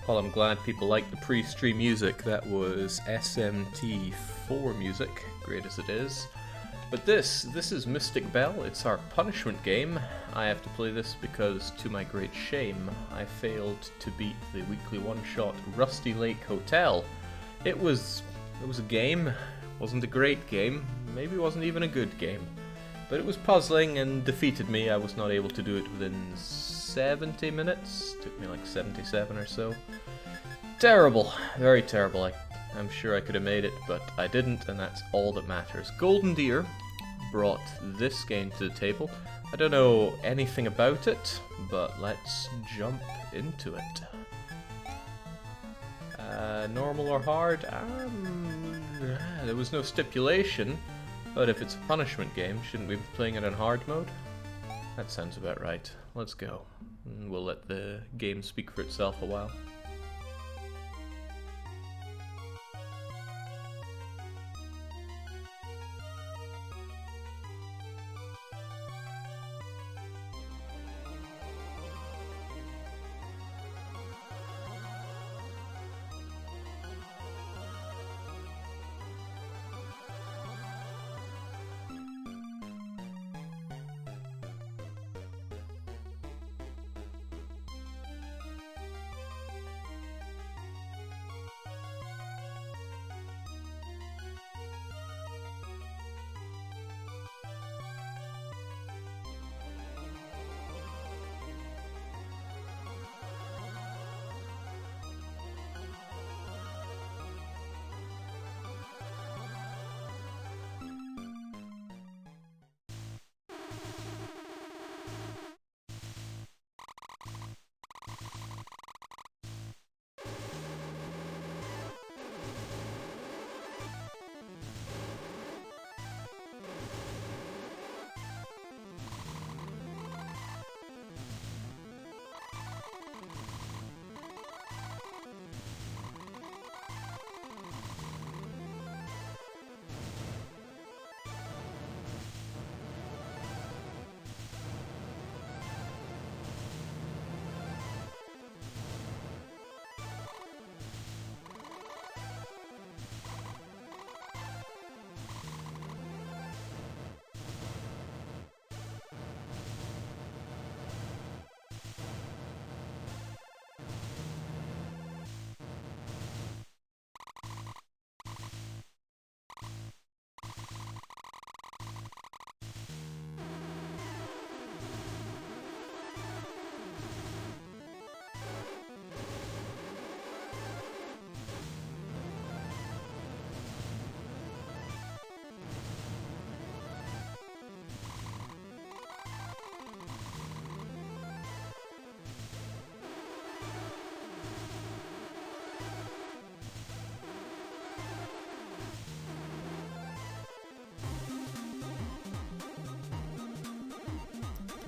Well, I'm glad people like the pre-stream music. That was SMT4 music, great as it is. But this is Mystik Belle. It's our punishment game. I have to play this because, to my great shame, I failed to beat the weekly one-shot Rusty Lake Hotel. It was a game. Wasn't a great game. Maybe it wasn't even a good game. But it was puzzling and defeated me. I was not able to do it within 70 minutes. Took me like 77 or so. Terrible. Very terrible. I'm sure I could have made it, but I didn't, and that's all that matters. Golden Deer brought this game to the table. I don't know anything about it, but let's jump into it. Normal or hard? There was no stipulation, but if it's a punishment game, shouldn't we be playing it in hard mode? That sounds about right. Let's go. And we'll let the game speak for itself a while.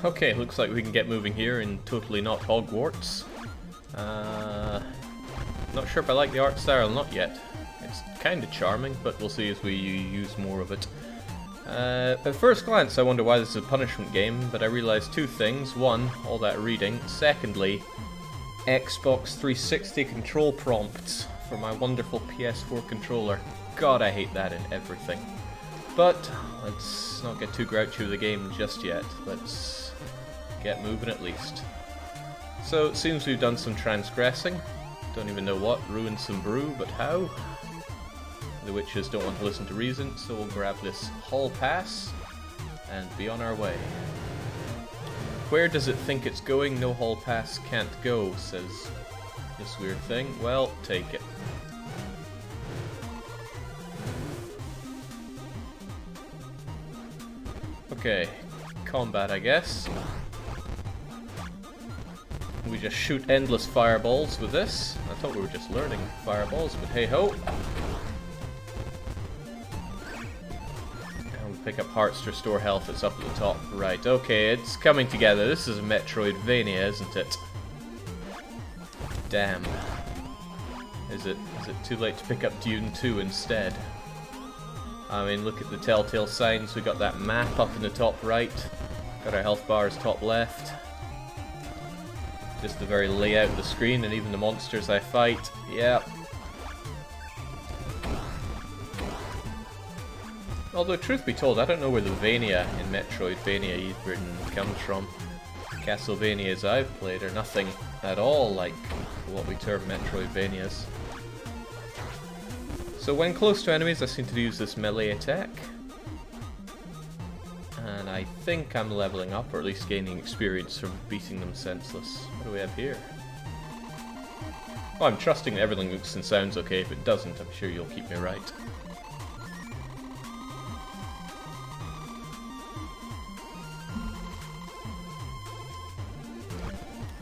Okay, looks like we can get moving here in totally not Hogwarts. Not sure if I like the art style, not yet. It's kind of charming, but we'll see as we use more of it. At first glance I wonder why this is a punishment game, but I realised two things. One, all that reading. Secondly, Xbox 360 control prompts for my wonderful PS4 controller. God, I hate that in everything. But let's not get too grouchy with the game just yet. Let's get moving at least. So it seems we've done some transgressing. Don't even know what. Ruined some brew, but how? The witches don't want to listen to reason, so we'll grab this hall pass and be on our way. Where does it think it's going? No hall pass can't go, says this weird thing. Well, take it. Okay, combat I guess. We just shoot endless fireballs with this. I thought we were just learning fireballs, but hey ho. And we pick up hearts to restore health. It's up at the top. Right, okay, it's coming together. This is a Metroidvania, isn't it? Damn. Is it too late to pick up Dune 2 instead? I mean, look at the telltale signs. We got that map up in the top right. Got our health bars top left. Just the very layout of the screen and even the monsters I fight. Yeah. Although, truth be told, I don't know where the Vania in Metroidvania even comes from. Castlevanias I've played are nothing at all like what we term Metroidvanias. So when close to enemies, I seem to use this melee attack. And I think I'm leveling up, or at least gaining experience from beating them senseless. What do we have here? Oh, I'm trusting that everything looks and sounds okay. If it doesn't, I'm sure you'll keep me right.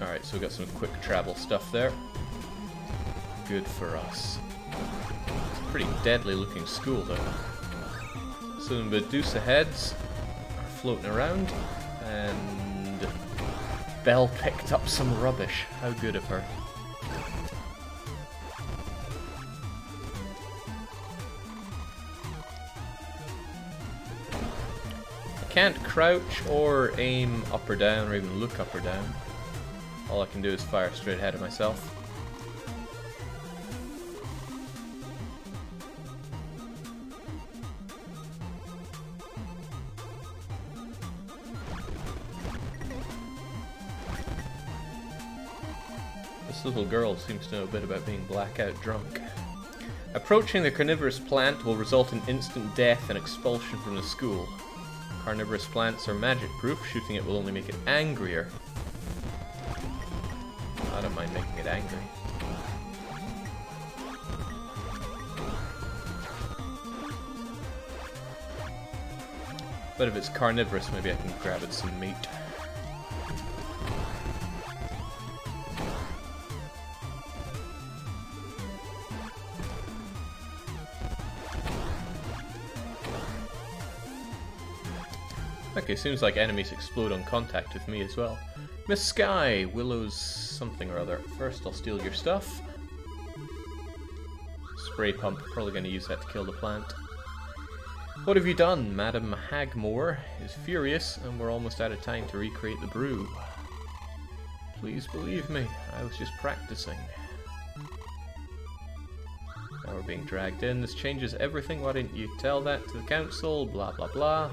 Alright, so we got some quick travel stuff there. Good for us. It's a pretty deadly looking school though. So the Medusa heads are floating around, and Belle picked up some rubbish. How good of her. I can't crouch or aim up or down or even look up or down. All I can do is fire straight ahead of myself. This little girl seems to know a bit about being blackout drunk. Approaching the carnivorous plant will result in instant death and expulsion from the school. Carnivorous plants are magic proof, shooting it will only make it angrier. I don't mind making it angry. But if it's carnivorous, maybe I can grab it some meat. Okay, seems like enemies explode on contact with me as well. Miss Sky, Willow's something or other. First, I'll steal your stuff. Spray pump, probably going to use that to kill the plant. What have you done? Madam Hagmore is furious, and we're almost out of time to recreate the brew. Please believe me, I was just practicing. Now we're being dragged in. This changes everything. Why didn't you tell that to the council? Blah blah blah.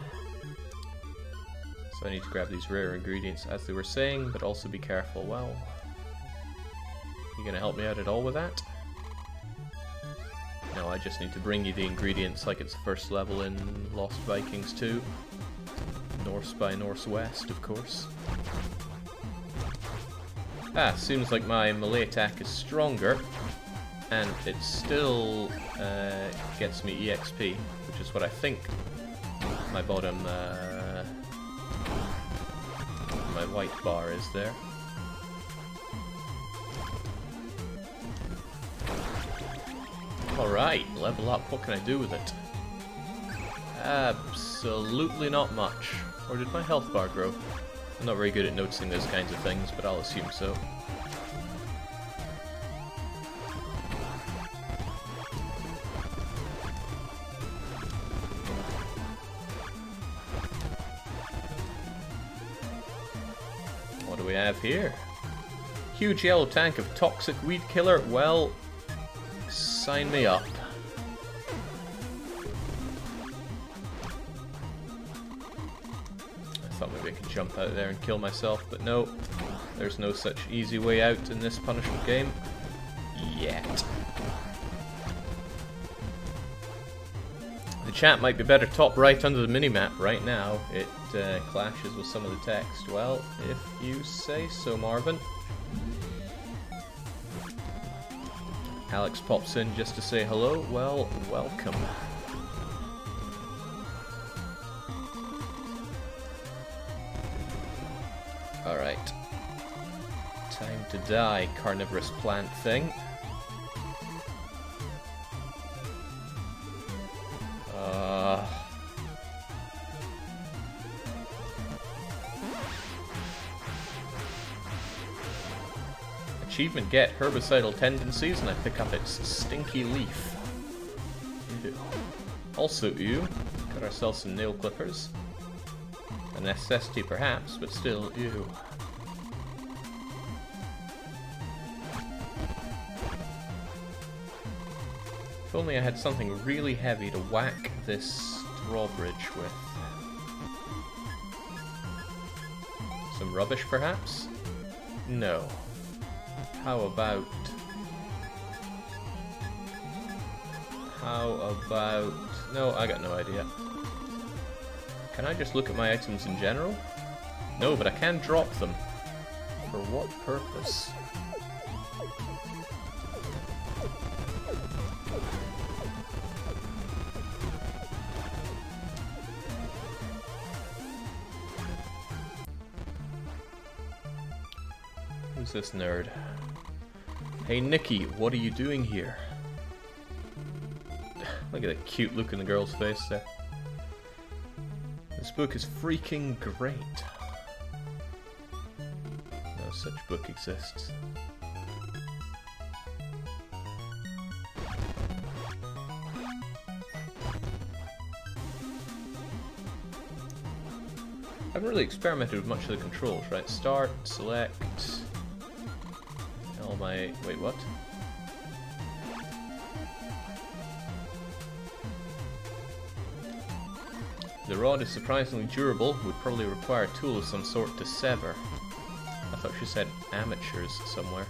So I need to grab these rare ingredients as they were saying, but also be careful. Well, you gonna help me out at all with that? No, I just need to bring you the ingredients like it's the first level in Lost Vikings 2. Norse by Northwest, of course. Ah, seems like my melee attack is stronger, and it still gets me EXP, which is what I think my bottom... my white bar is there. Alright, level up. What can I do with it? Absolutely not much. Or did my health bar grow? I'm not very good at noticing those kinds of things, but I'll assume so. What do we have here? Huge yellow tank of toxic weed killer. Well, sign me up. I thought maybe I could jump out there and kill myself, but no. There's no such easy way out in this punishment game. Yet. The chat might be better top right under the minimap right now. It clashes with some of the text. Well, if you say so, Marvin. Alex pops in just to say hello. Well, welcome. Alright. Time to die, carnivorous plant thing. Achievement get herbicidal tendencies, and I pick up its stinky leaf. Ew. Also, ew. Got ourselves some nail clippers. A necessity perhaps, but still, ew. only I had something really heavy to whack this drawbridge with. Some rubbish, perhaps? No. How about... No, I got no idea. Can I just look at my items in general? No, but I can drop them. For what purpose? Who's this nerd? Hey Nikki, what are you doing here? Look at the cute look in the girl's face there. This book is freaking great. No such book exists. I haven't really experimented with much of the controls, right? Start, select... all my... wait, what? The rod is surprisingly durable, would probably require a tool of some sort to sever. I thought she said amateurs somewhere.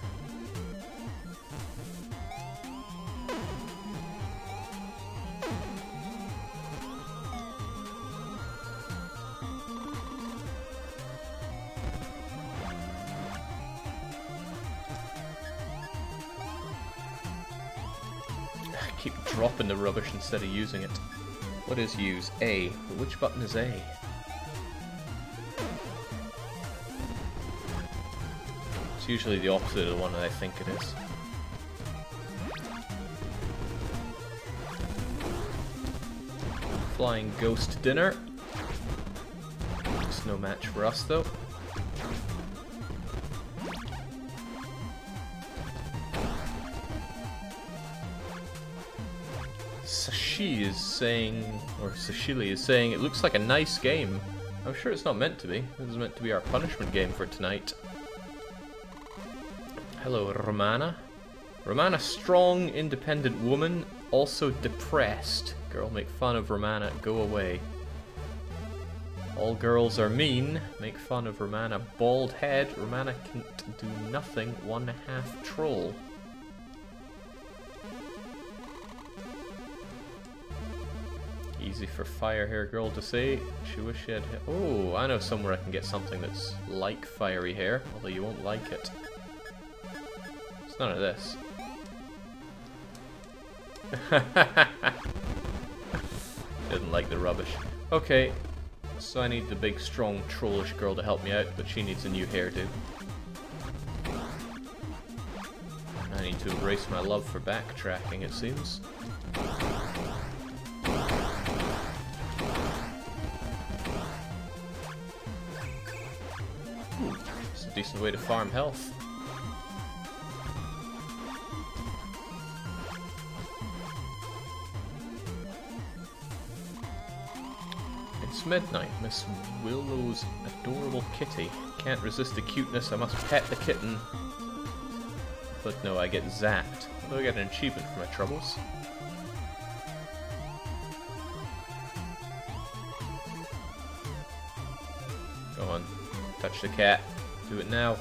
I keep dropping the rubbish instead of using it. What is use? A. But which button is A? It's usually the opposite of the one that I think it is. Flying ghost dinner. It's no match for us though. Sashi is saying, or Sashili is saying, it looks like a nice game. I'm sure it's not meant to be. This is meant to be our punishment game for tonight. Hello, Romana. Romana, strong, independent woman, also depressed. Girl, make fun of Romana, go away. All girls are mean. Make fun of Romana. Bald head. Romana can't do nothing. 1.5 troll. Easy for fire hair girl to say. She wish she had... Oh, I know somewhere I can get something that's like fiery hair, although you won't like it. It's none of this. Didn't like the rubbish. Okay, so I need the big, strong, trollish girl to help me out, but she needs a new hairdo. I need to embrace my love for backtracking, it seems. It's a decent way to farm health. It's midnight, Miss Willow's adorable kitty. Can't resist the cuteness, I must pet the kitten. But no, I get zapped. Although I get an achievement for my troubles. Go on, touch the cat. Do it now.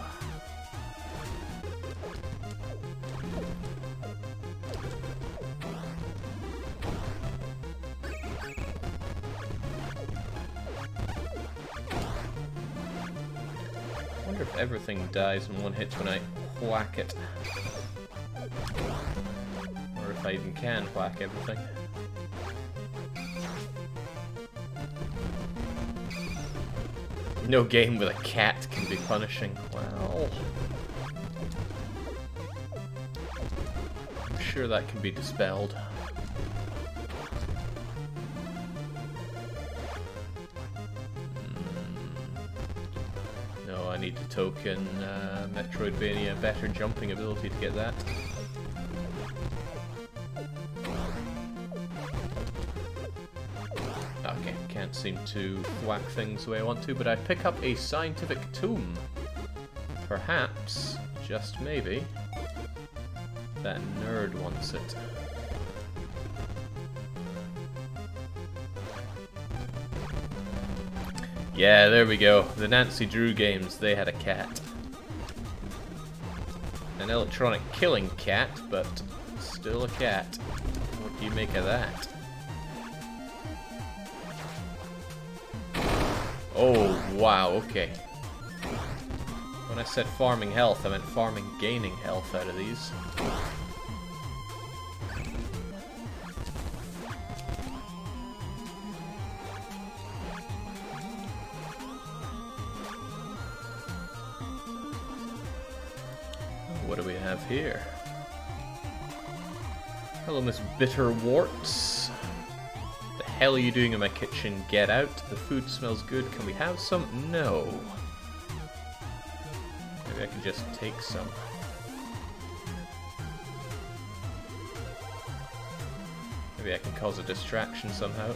I wonder if everything dies in one hit when I whack it. Or if I even can whack everything. No game with a cat can be punishing. Well, I'm sure that can be dispelled. No, I need to token Metroidvania better jumping ability to get that. Okay, can't seem to whack things the way I want to, but I pick up a scientific tome. Perhaps, just maybe, that nerd wants it. Yeah, there we go. The Nancy Drew games, they had a cat. An electronic killing cat, but still a cat. What do you make of that? Oh, wow, okay. When I said farming health, I meant farming gaining health out of these. What do we have here? Hello, Miss Bitterworts. The hell are you doing in my kitchen? Get out. The food smells good. Can we have some? No. Maybe I can just take some. Maybe I can cause a distraction somehow.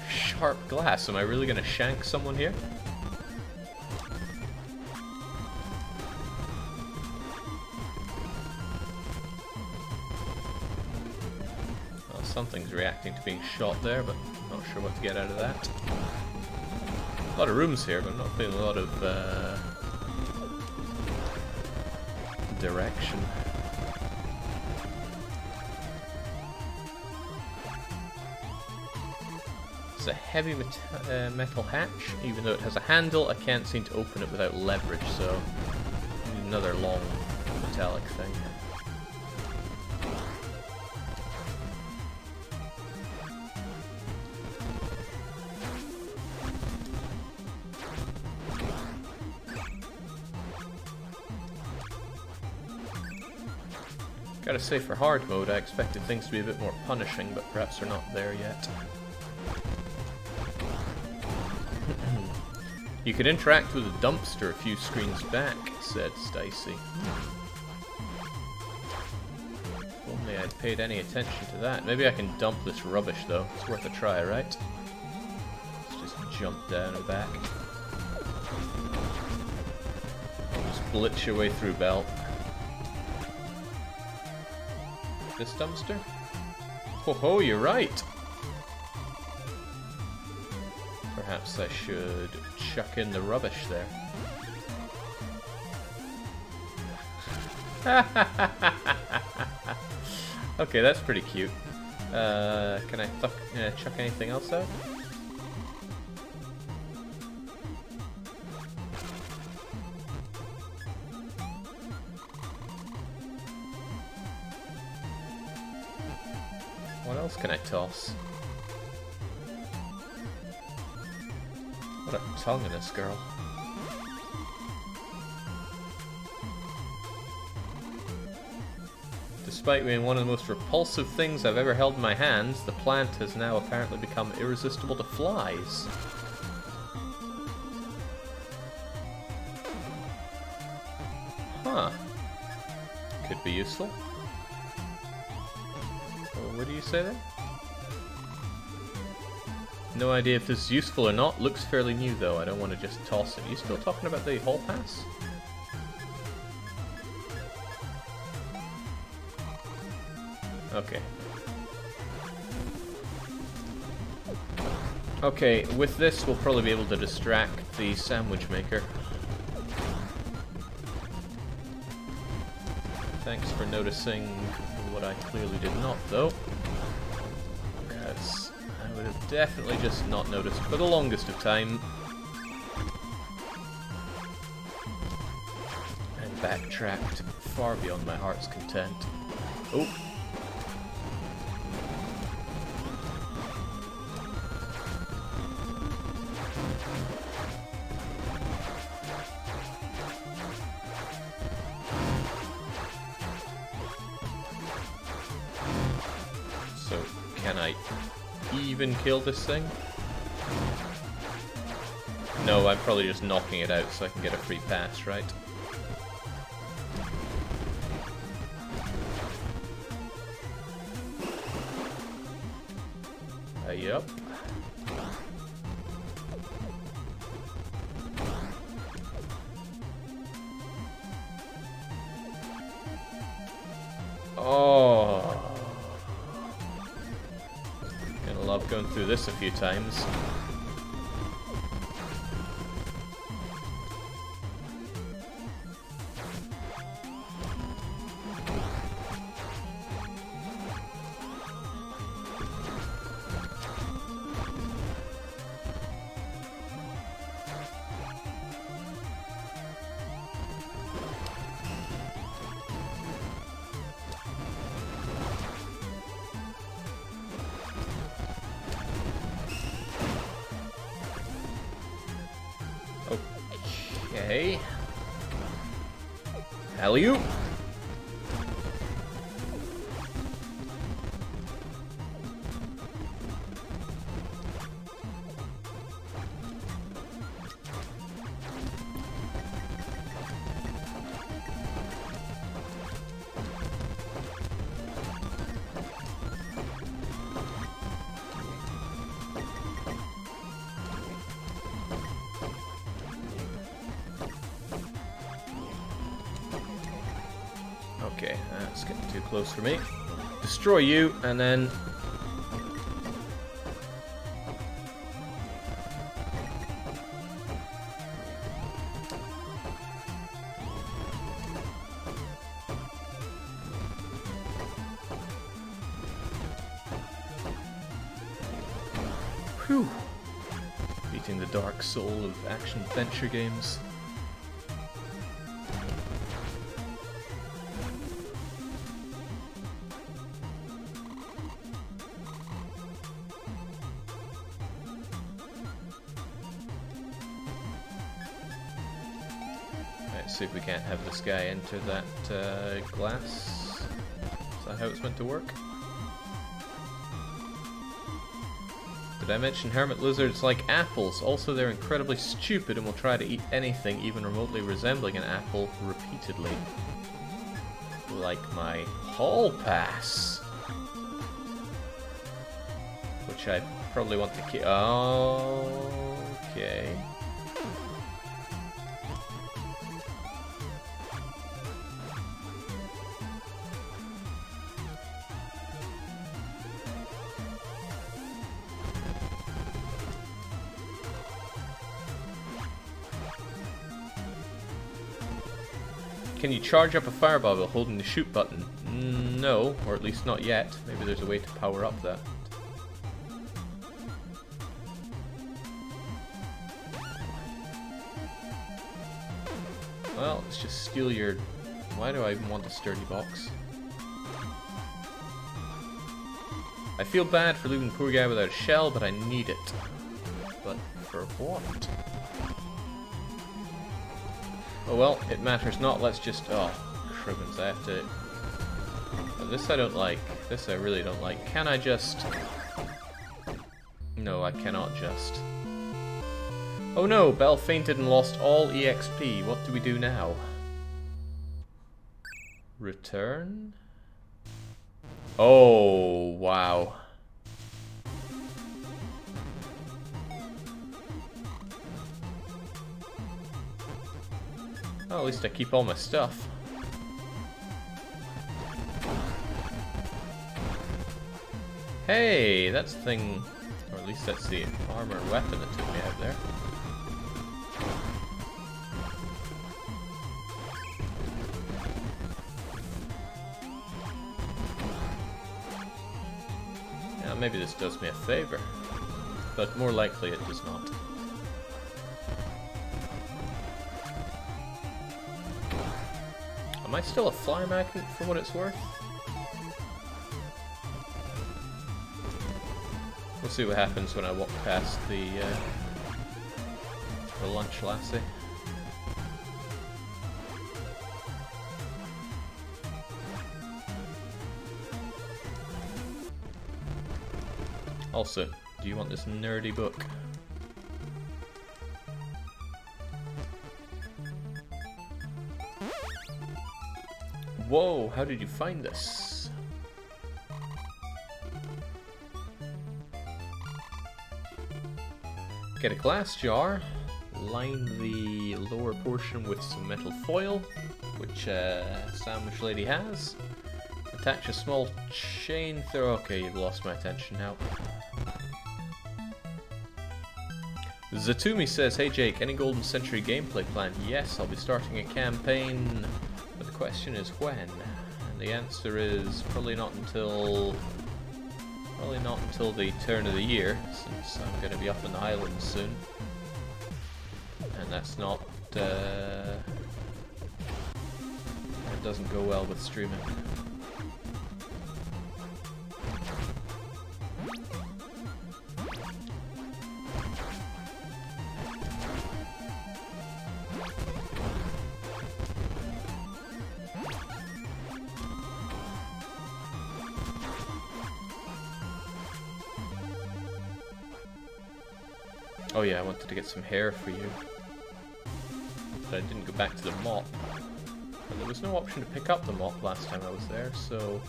Sharp glass. Am I really gonna shank someone here? Well, something's reacting to being shot there, but I'm not sure what to get out of that. A lot of rooms here, but I'm not feeling a lot of direction. It's a heavy metal hatch. Even though it has a handle, I can't seem to open it without leverage, so I need another long metallic thing. Gotta say, for hard mode, I expected things to be a bit more punishing, but perhaps they're not there yet. You could interact with a dumpster a few screens back, said Stacy. If only I'd paid any attention to that. Maybe I can dump this rubbish, though. It's worth a try, right? Let's just jump down and back. Just blitz your way through, Belle. This dumpster? Ho ho, you're right! Perhaps I should chuck in the rubbish there. Okay, that's pretty cute. Can I chuck anything else out? What else can I toss? What a tongue in this girl. Despite being one of the most repulsive things I've ever held in my hands, the plant has now apparently become irresistible to flies. Huh. Could be useful. What do you say there? No idea if this is useful or not. Looks fairly new though. I don't want to just toss it. Are you still talking about the hall pass? Okay. Okay, with this we'll probably be able to distract the sandwich maker. Thanks for noticing what I clearly did not, though. Because I would have definitely just not noticed for the longest of time. And backtracked far beyond my heart's content. Oh! So, can I even kill this thing? No, I'm probably just knocking it out so I can get a free pass, right? Yup. while going through this a few times. Okay. Alley-oop. Okay, that's getting too close for me. Destroy you, and then... Whew! Beating the dark soul of action-adventure games. See if we can't have this guy enter that glass. Is that how it's meant to work? Did I mention hermit lizards like apples? Also, they're incredibly stupid and will try to eat anything even remotely resembling an apple repeatedly. Like my hall pass. Which I probably want to keep. Oh, okay. Can you charge up a fireball while holding the shoot button? No, or at least not yet. Maybe there's a way to power up that. Well, let's just steal your... Why do I even want a sturdy box? I feel bad for leaving the poor guy without a shell, but I need it. But for what? Oh well, it matters not, let's just... Oh, cribbins, I have to... Oh, this I don't like. This I really don't like. Can I just... No, I cannot just. Oh no, Belle fainted and lost all EXP. What do we do now? Return? Oh, wow. Well, at least I keep all my stuff. Hey, that's the thing, or at least that's the armor and weapon that took me out there. Now, maybe this does me a favor, but more likely it does not. Am I still a fly magnet for what it's worth? We'll see what happens when I walk past the lunch lassie. Also, do you want this nerdy book? Whoa, how did you find this? Get a glass jar, line the lower portion with some metal foil, which Sandwich Lady has. Attach a small chain through... Okay, you've lost my attention now. Zatumi says, hey Jake, any Golden Century gameplay planned? Yes, I'll be starting a campaign, but the question is when? And the answer is probably not until the turn of the year, since I'm going to be up in the islands soon. And that's not, it doesn't go well with streaming. Oh yeah, I wanted to get some hair for you. But I didn't go back to the mop. And there was no option to pick up the mop last time I was there, so...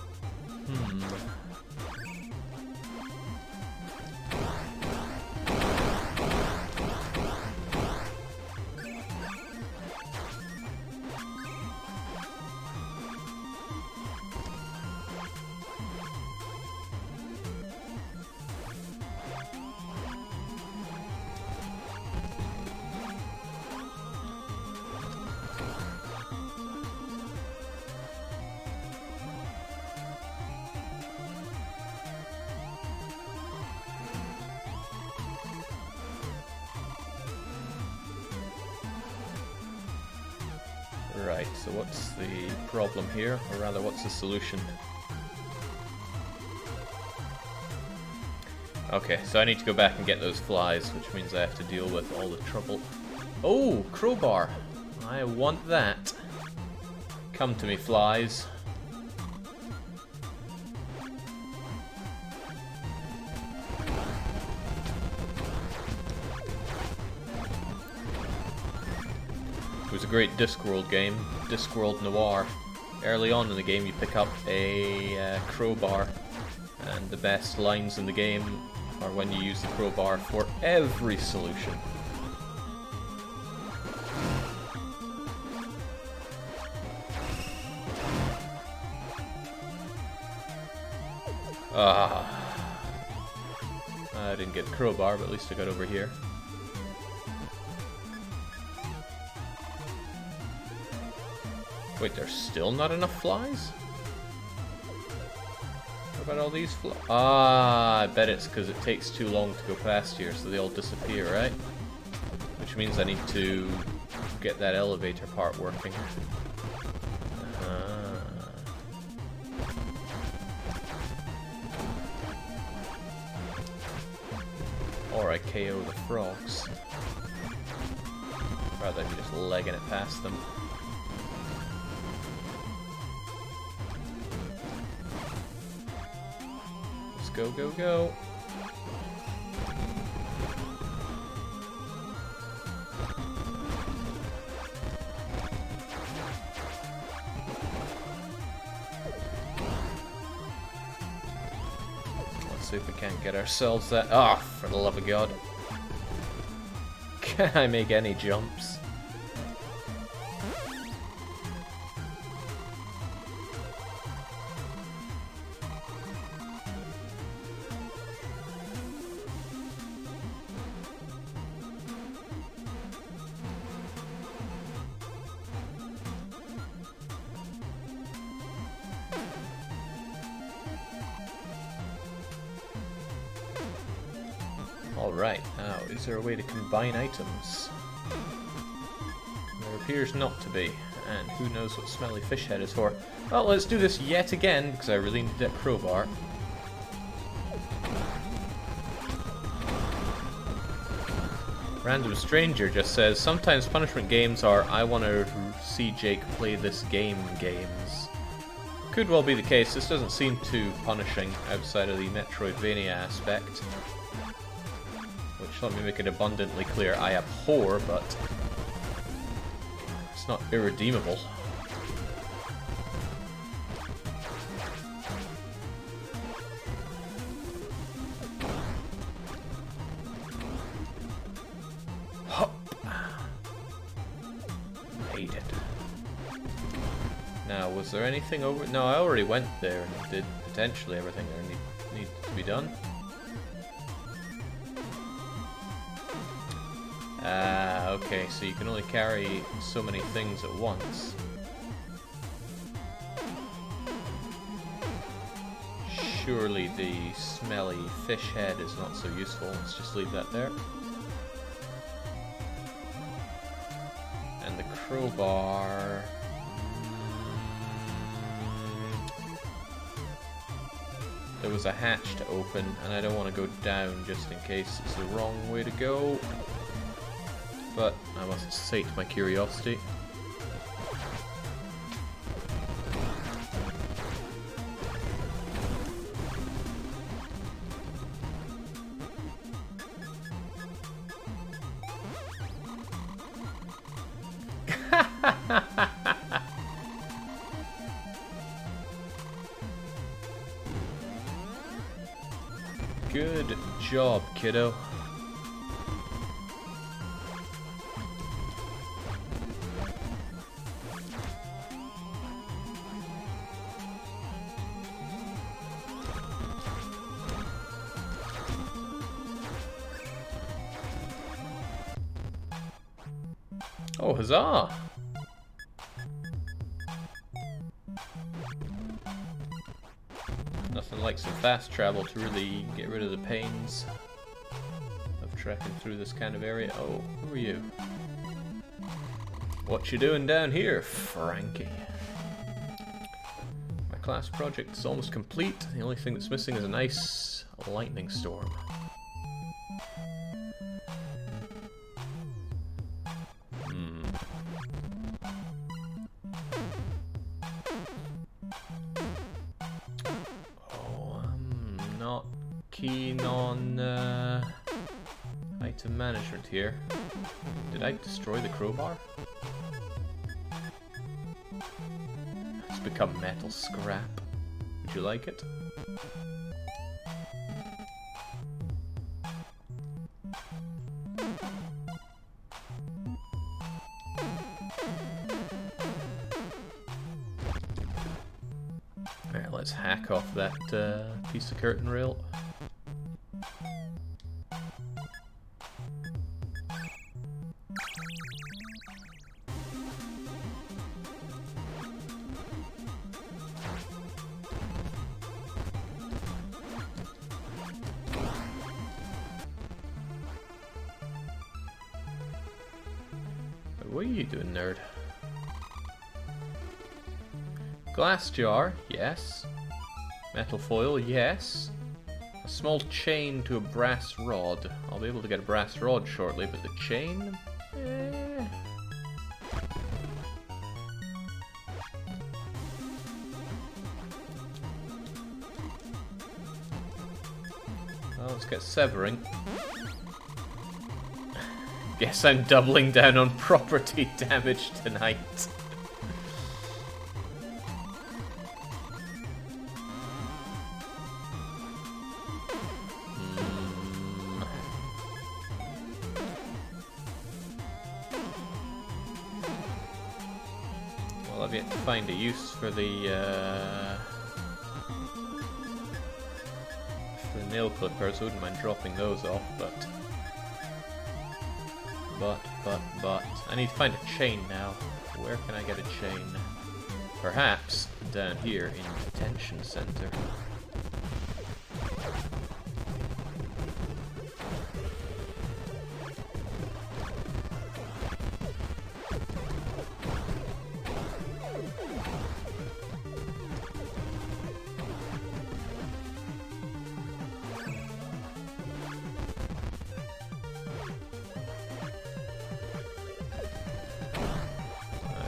Right, so what's the problem here? Or rather, what's the solution? Okay, so I need to go back and get those flies, which means I have to deal with all the trouble. Oh, crowbar! I want that. Come to me, flies. It was a great Discworld game, Discworld Noir. Early on in the game you pick up a crowbar, and the best lines in the game are when you use the crowbar for every solution. I didn't get the crowbar, but at least I got over here. Wait, there's still not enough flies? What about all these flies? I bet it's because it takes too long to go past here, so they all disappear, right? Which means I need to get that elevator part working. Or I KO the frogs. Rather than just legging it past them. Go, go, go. Let's see if we can't get ourselves that. Ah, for the love of God. Can I make any jumps? Alright, now, is there a way to combine items? There appears not to be, and who knows what Smelly Fish Head is for. Well, let's do this yet again, because I really need that crowbar. Random Stranger just says, sometimes punishment games are, I want to see Jake play this game games. Could well be the case. This doesn't seem too punishing outside of the Metroidvania aspect. Which, let me make it abundantly clear, I abhor, but it's not irredeemable. Hop! Made it. Now, was there anything over... No, I already went there and did potentially everything there needed to be done. Okay, so you can only carry so many things at once. Surely the smelly fish head is not so useful. Let's just leave that there. And the crowbar... There was a hatch to open, and I don't want to go down just in case it's the wrong way to go. But I must sate my curiosity. Good job, kiddo. Oh, huzzah! Nothing like some fast travel to really get rid of the pains of trekking through this kind of area. Oh, who are you? What you doing down here, Frankie? My class project is almost complete. The only thing that's missing is a nice lightning storm. Keen on item management here. Did I destroy the crowbar? It's become metal scrap. Would you like it? Alright, let's hack off that piece of curtain rail. What are you doing, nerd? Glass jar, yes. Metal foil, yes. A small chain to a brass rod. I'll be able to get a brass rod shortly, but the chain? Eh. Well, let's get severing. Guess I'm doubling down on property damage tonight. Well, I've yet to find a use for the nail clippers. I wouldn't mind dropping those off, but I need to find a chain now. Where can I get a chain? Perhaps down here in the detention center.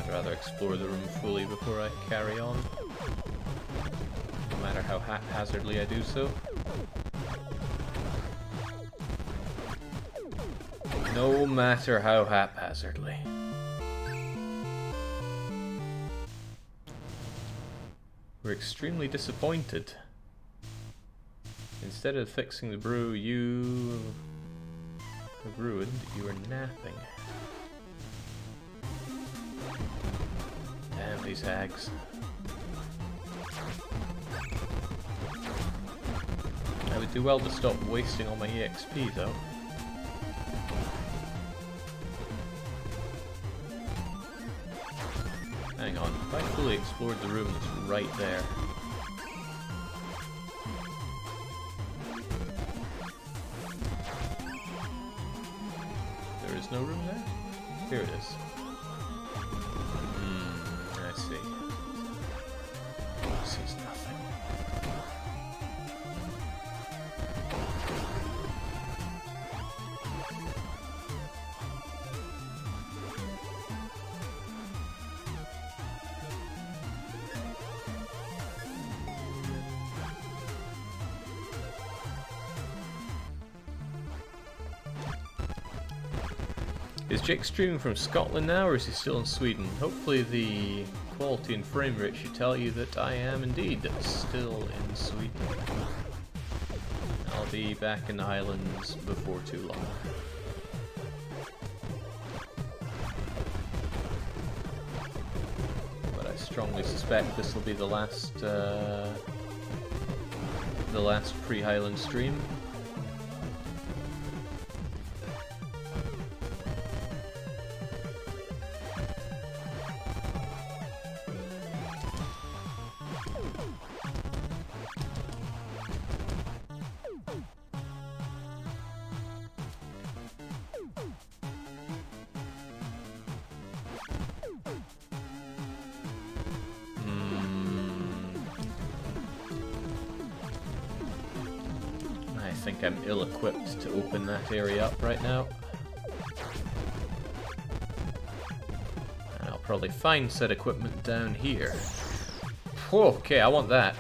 Rather explore the room fully before I carry on, no matter how haphazardly I do so. No matter how haphazardly. We're extremely disappointed. Instead of fixing the brew you have ruined, you are napping. Damn these hags. I would do well to stop wasting all my EXP though. I fully explored the room that's right there. There is no room there? Here it is. I see. Sees nothing. Is Jake streaming from Scotland now, or is he still in Sweden? Hopefully the quality and frame rate should tell you that I am indeed still in Sweden. I'll be back in the Highlands before too long. But I strongly suspect this will be the last pre-Highland stream. I think I'm ill-equipped to open that area up right now. And I'll probably find said equipment down here. Whoa, okay, I want that.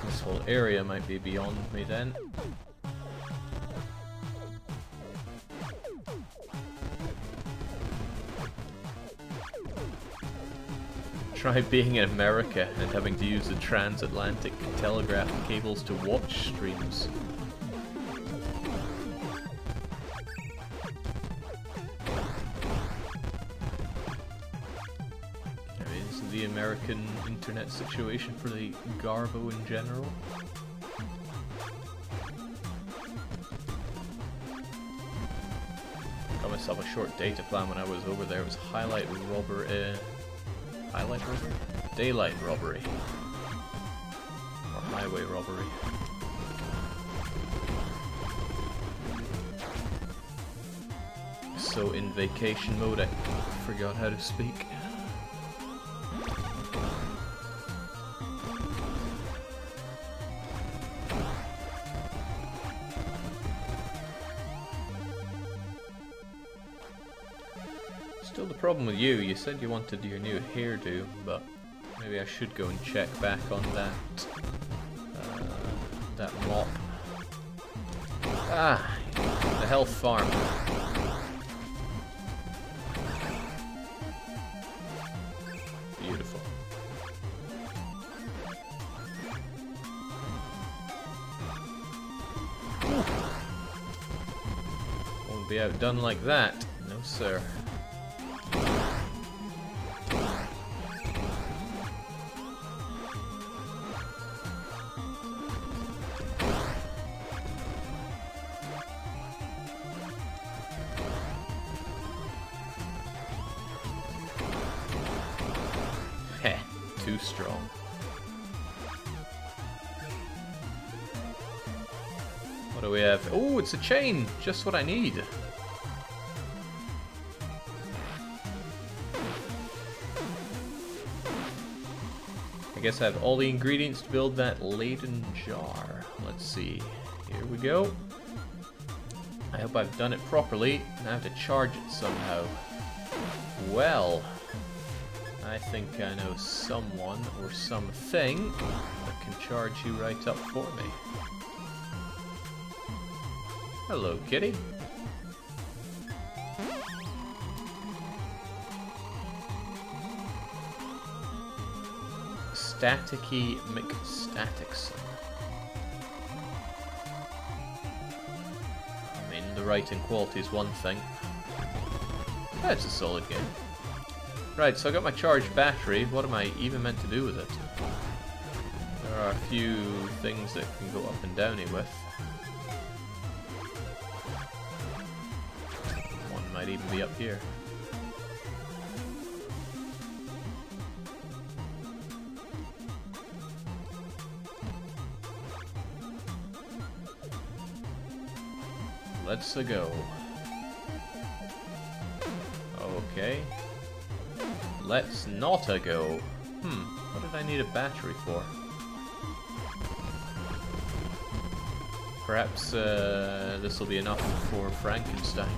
This whole area might be beyond me then. Try being in America and having to use the transatlantic telegraph cables to watch streams. The American internet situation for the Garbo in general. Got myself a short data plan when I was over there. It was highlight robbery, daylight robbery, or highway robbery. So in vacation mode, I forgot how to speak. Still the problem with you, you said you wanted your new hairdo, but maybe I should go and check back on that mop. Ah, the health farm. Beautiful. Won't be outdone like that, no sir. Heh, too strong. What do we have? Oh, it's a chain! Just what I need. I guess I have all the ingredients to build that Leyden jar. Let's see. Here we go. I hope I've done it properly, and I have to charge it somehow. Well, I think I know someone or something that can charge you right up for me. Hello, kitty. Staticky McStatics. I mean, the writing quality is one thing. That's a solid game. Right, so I got my charged battery. What am I even meant to do with it? There are a few things that can go up and downy with. One might even be up here. Let's go. Okay. Let's not go. What did I need a battery for? Perhaps this will be enough for Frankenstein.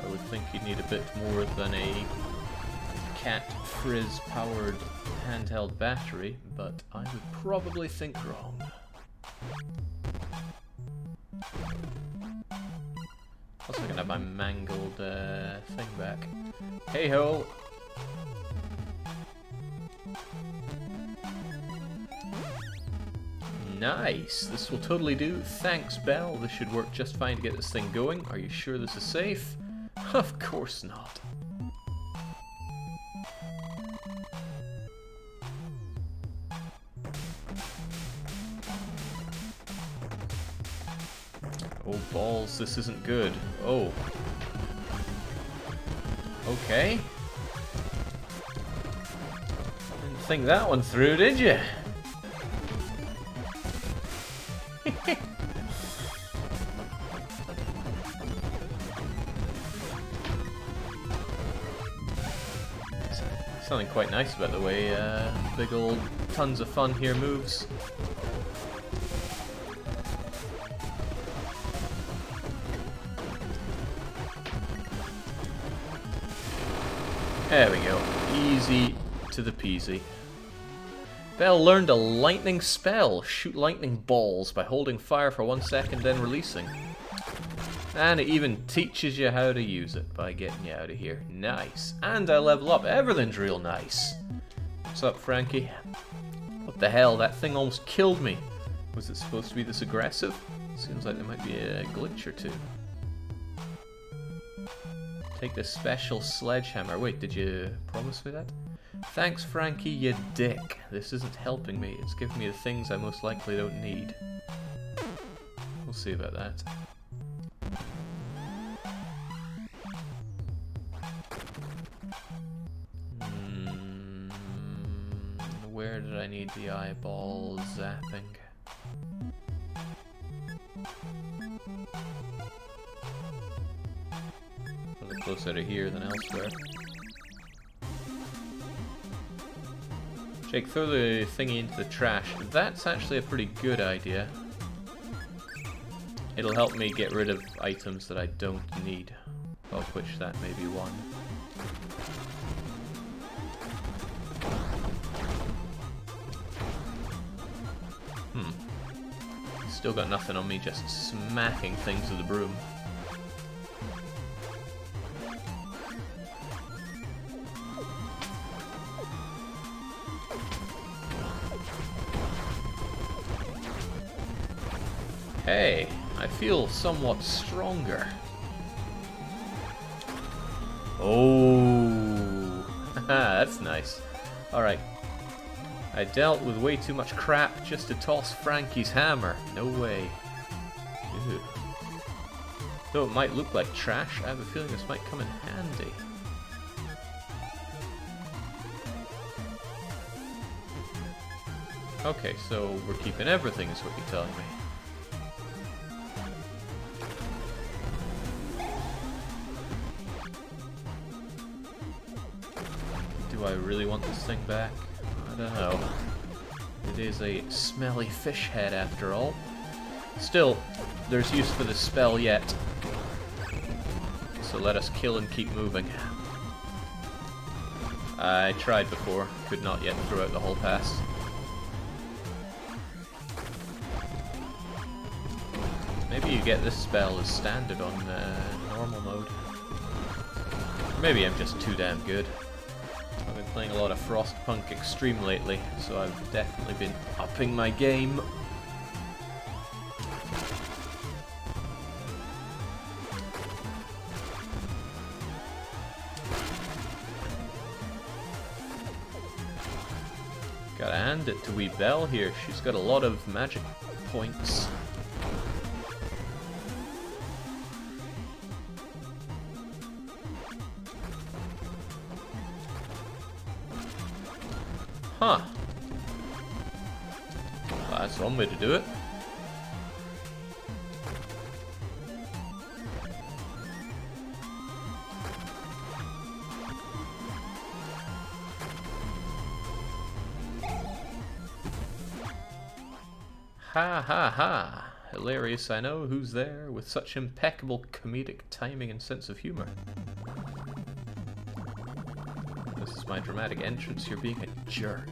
I would think you'd need a bit more than a Cat Frizz powered handheld battery, but I would probably think wrong. Also, I can have my mangled thing back. Hey ho! Nice! This will totally do. Thanks, Belle. This should work just fine to get this thing going. Are you sure this is safe? Of course not. Oh, balls, this isn't good. Oh. Okay. Didn't think that one through, did you? Something quite nice about the way big old tons of fun here moves. There we go. Easy to the peasy. Belle learned a lightning spell. Shoot lightning balls by holding fire for 1 second, then releasing. And it even teaches you how to use it by getting you out of here. Nice. And I level up. Everything's real nice. What's up, Frankie? What the hell? That thing almost killed me. Was it supposed to be this aggressive? Seems like there might be a glitch or two. Take this special sledgehammer. Wait, did you promise me that? Thanks, Frankie, you dick. This isn't helping me. It's giving me the things I most likely don't need. We'll see about that. Where did I need the eyeball zapping? Probably closer to here than elsewhere. Jake, throw the thingy into the trash. That's actually a pretty good idea. It'll help me get rid of items that I don't need, of which that may be one. Still got nothing on me, just smacking things with the broom. Hey, I feel somewhat stronger. Oh, that's nice. Alright. I dealt with way too much crap just to toss Frankie's hammer. No way. Ew. Though it might look like trash, I have a feeling this might come in handy. Okay, so we're keeping everything is what you're telling me. Do I really want this thing back? I don't know. It is a smelly fish head after all. Still, there's use for this spell yet. So let us kill and keep moving. I tried before, could not yet throw out the whole pass. Maybe you get this spell as standard on normal mode. Or maybe I'm just too damn good. I've been playing a lot of Frostpunk Extreme lately, so I've definitely been upping my game. Gotta hand it to wee Belle here. She's got a lot of magic points. Huh. Well, that's one way to do it. Ha ha ha. Hilarious, I know. Who's there with such impeccable comedic timing and sense of humor? This is my dramatic entrance. You're being a jerk.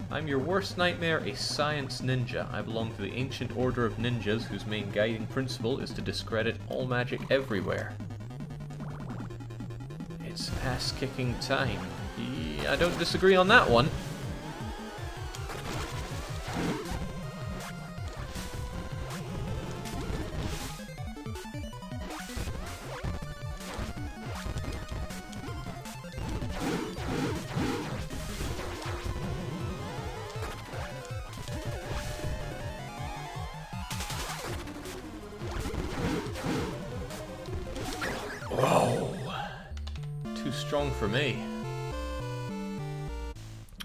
I'm your worst nightmare, a science ninja. I belong to the ancient order of ninjas whose main guiding principle is to discredit all magic everywhere. It's ass-kicking time. Yeah, I don't disagree on that one. Whoa! Too strong for me.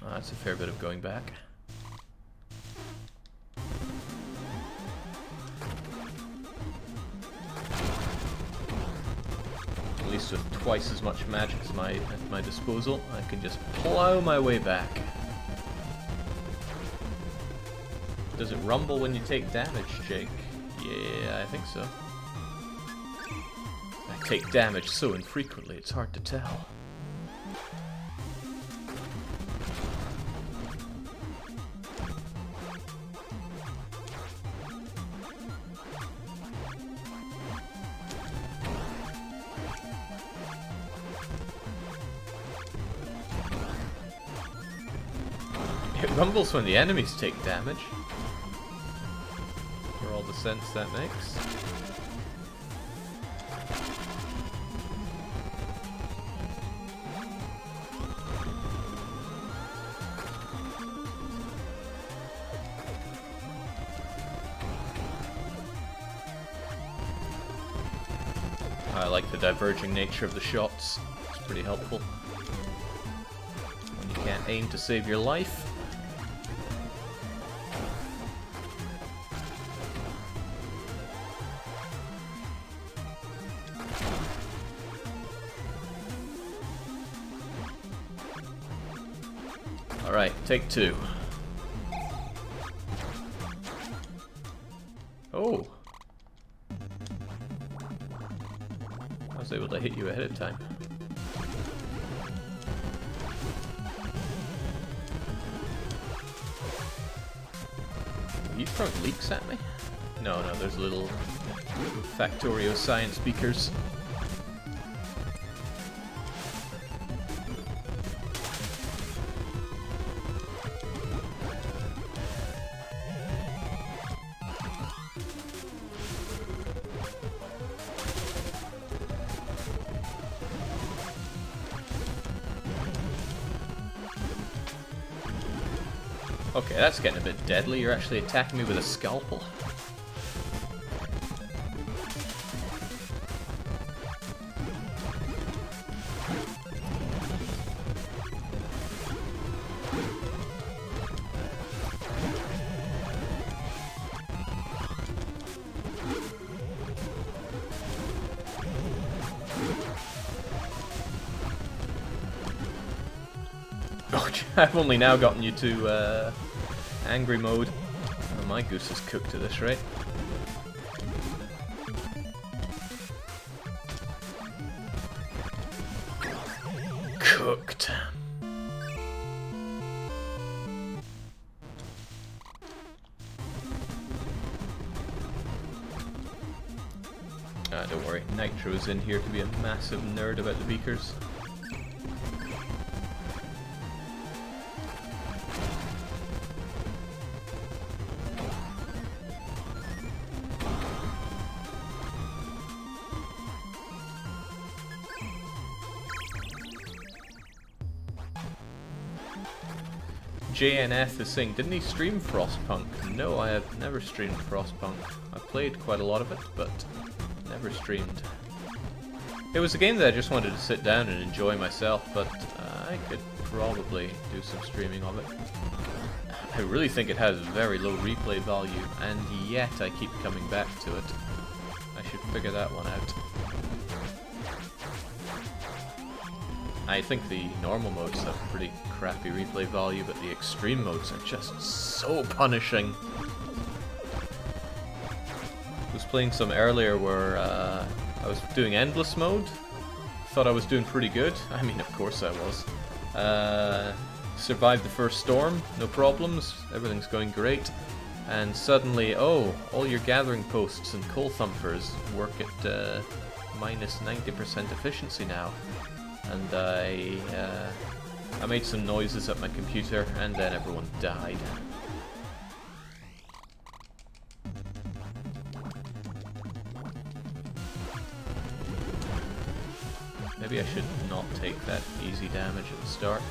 Oh, that's a fair bit of going back. At least with twice as much magic as at my disposal, I can just plow my way back. Does it rumble when you take damage, Jake? Yeah, I think so. I take damage so infrequently, it's hard to tell. It rumbles when the enemies take damage. For all the sense that makes. I like the diverging nature of the shots. It's pretty helpful. When you can't aim to save your life. Alright, take two. Oh! I was able to hit you ahead of time. Are you throwing leaks at me? No, there's little Factorio science beakers. Okay, that's getting a bit deadly. You're actually attacking me with a scalpel. Oh, I've only now gotten you to angry mode. Oh, my goose is cooked at this rate. Cooked. was in here to be a massive nerd about the beakers. JNF is saying, didn't he stream Frostpunk? No, I have never streamed Frostpunk. I played quite a lot of it, but never streamed. It was a game that I just wanted to sit down and enjoy myself, but I could probably do some streaming of it. I really think it has very low replay value, and yet I keep coming back to it. I should figure that one out. I think the normal modes have pretty crappy replay value, but the extreme modes are just so punishing. I was playing some earlier where I was doing endless mode. Thought I was doing pretty good. I mean, of course I was. Survived the first storm, no problems, everything's going great. And suddenly, oh, all your gathering posts and coal thumpers work at minus 90% efficiency now. And I made some noises at my computer, and then everyone died. Maybe I should not take that easy damage at the start.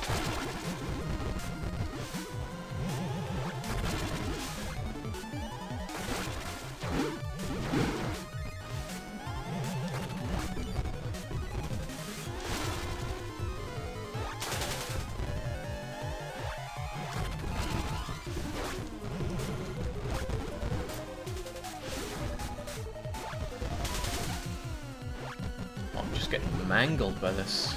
Getting mangled by this.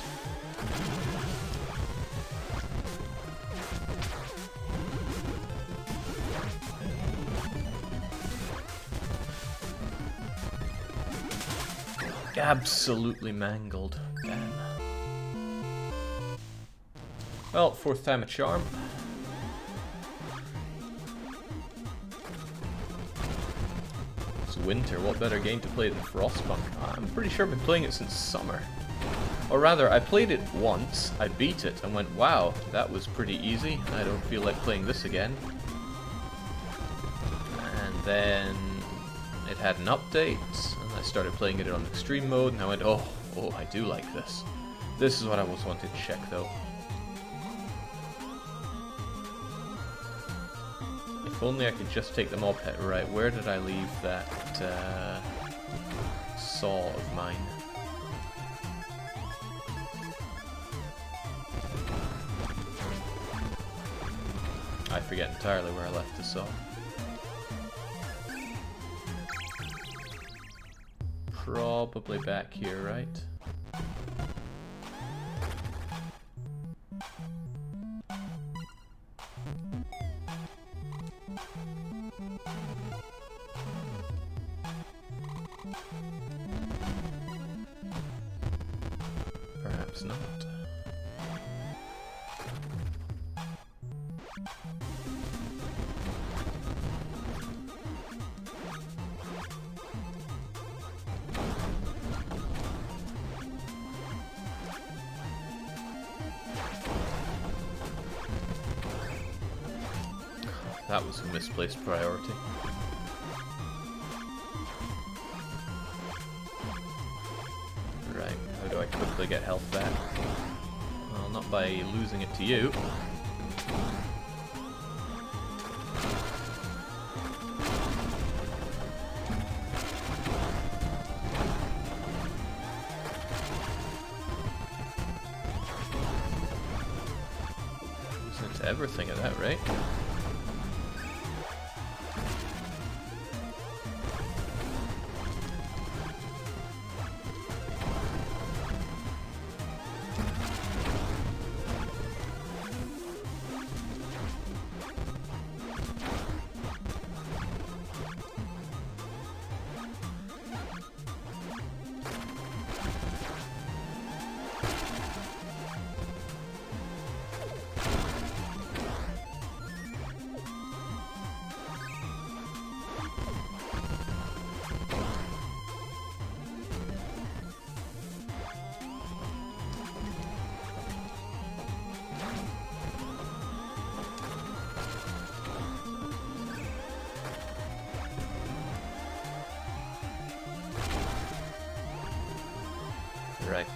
Absolutely mangled. Damn. Well, fourth time a charm. Winter, what better game to play than Frostpunk? I'm pretty sure I've been playing it since summer. Or rather, I played it once, I beat it, and went, wow, that was pretty easy, I don't feel like playing this again. And then it had an update, and I started playing it on extreme mode, and I went, oh, I do like this. This is what I was wanting to check, though. If only I could just take them all pet. Right, where did I leave that saw of mine? I forget entirely where I left the saw. Probably back here, right? Perhaps not. That was a misplaced priority. Right, how do I quickly get health back? Well, not by losing it to you. Losing it to everything at that rate.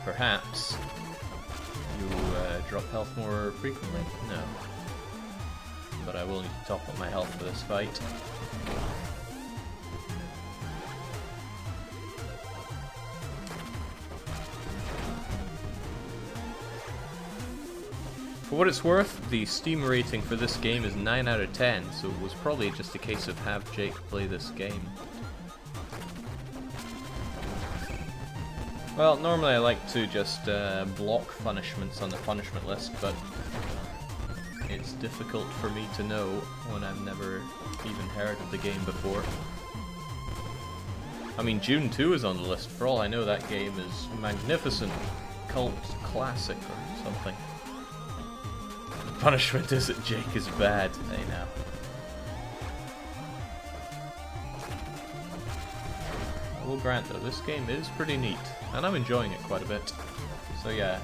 perhaps you drop health more frequently? No. But I will need to top up my health for this fight. For what it's worth, the Steam rating for this game is 9 out of 10, so it was probably just a case of have Jake play this game. Well, normally I like to just block punishments on the punishment list, but it's difficult for me to know when I've never even heard of the game before. I mean, Dune 2 is on the list. For all I know, that game is a magnificent cult classic or something. The punishment is that Jake is bad, I know. I will grant though, this game is pretty neat, and I'm enjoying it quite a bit. So yeah,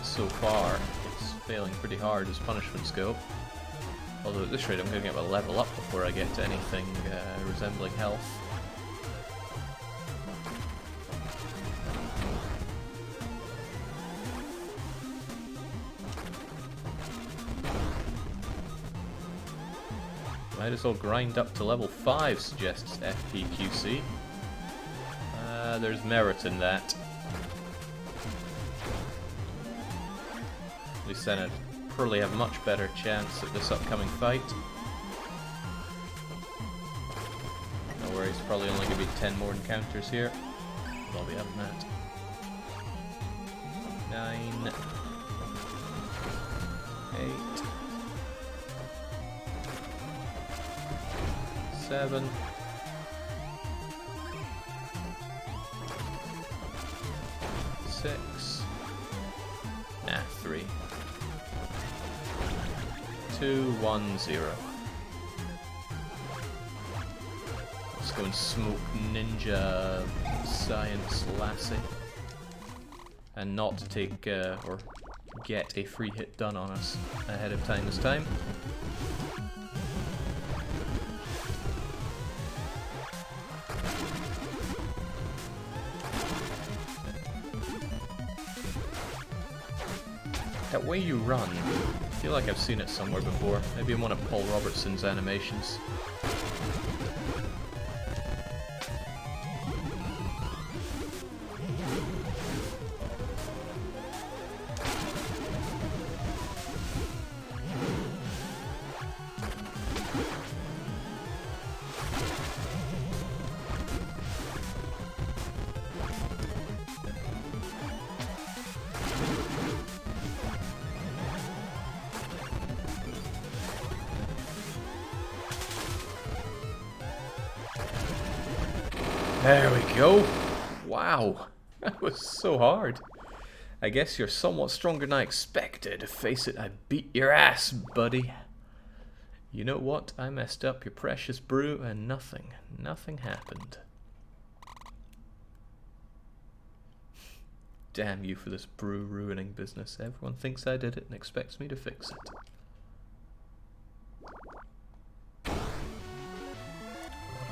so far it's failing pretty hard as punishments go. Although at this rate I'm going to get a level up before I get to anything resembling health. Might as well grind up to level 5, suggests FPQC. There's merit in that. At least then I'd probably have a much better chance at this upcoming fight. No worries, probably only going to be 10 more encounters here. I'll be having that. 9. 8. 7. 6. Nah, 3. 2, 1, 0. Let's go and smoke Ninja Science Lassie. And not take, or get a free hit done on us ahead of time this time. That way you run, I feel like I've seen it somewhere before. Maybe in one of Paul Robertson's animations. There we go. Wow, that was so hard. I guess you're somewhat stronger than I expected. Face it, I beat your ass, buddy. You know what? I messed up your precious brew and nothing happened. Damn you for this brew ruining business. Everyone thinks I did it and expects me to fix it.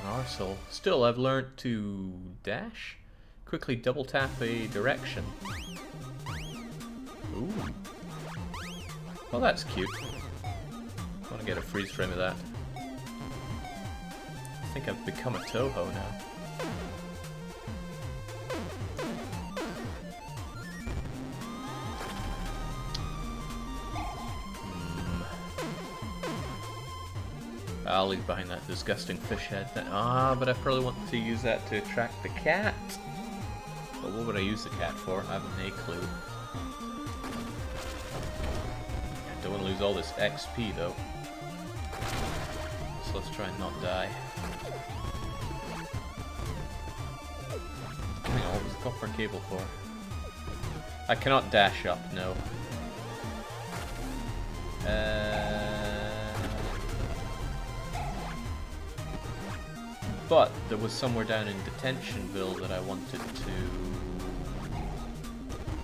Arsehole. Still, I've learned to dash. Quickly double tap a direction. Ooh. Well, that's cute. I want to get a freeze frame of that. I think I've become a Toho now. I'll leave behind that disgusting fish head. But I probably want to use that to attract the cat. But what would I use the cat for? I haven't a clue. I don't want to lose all this XP though. So let's try and not die. Hang on, what was the copper cable for? I cannot dash up, no. But there was somewhere down in Detentionville that I wanted to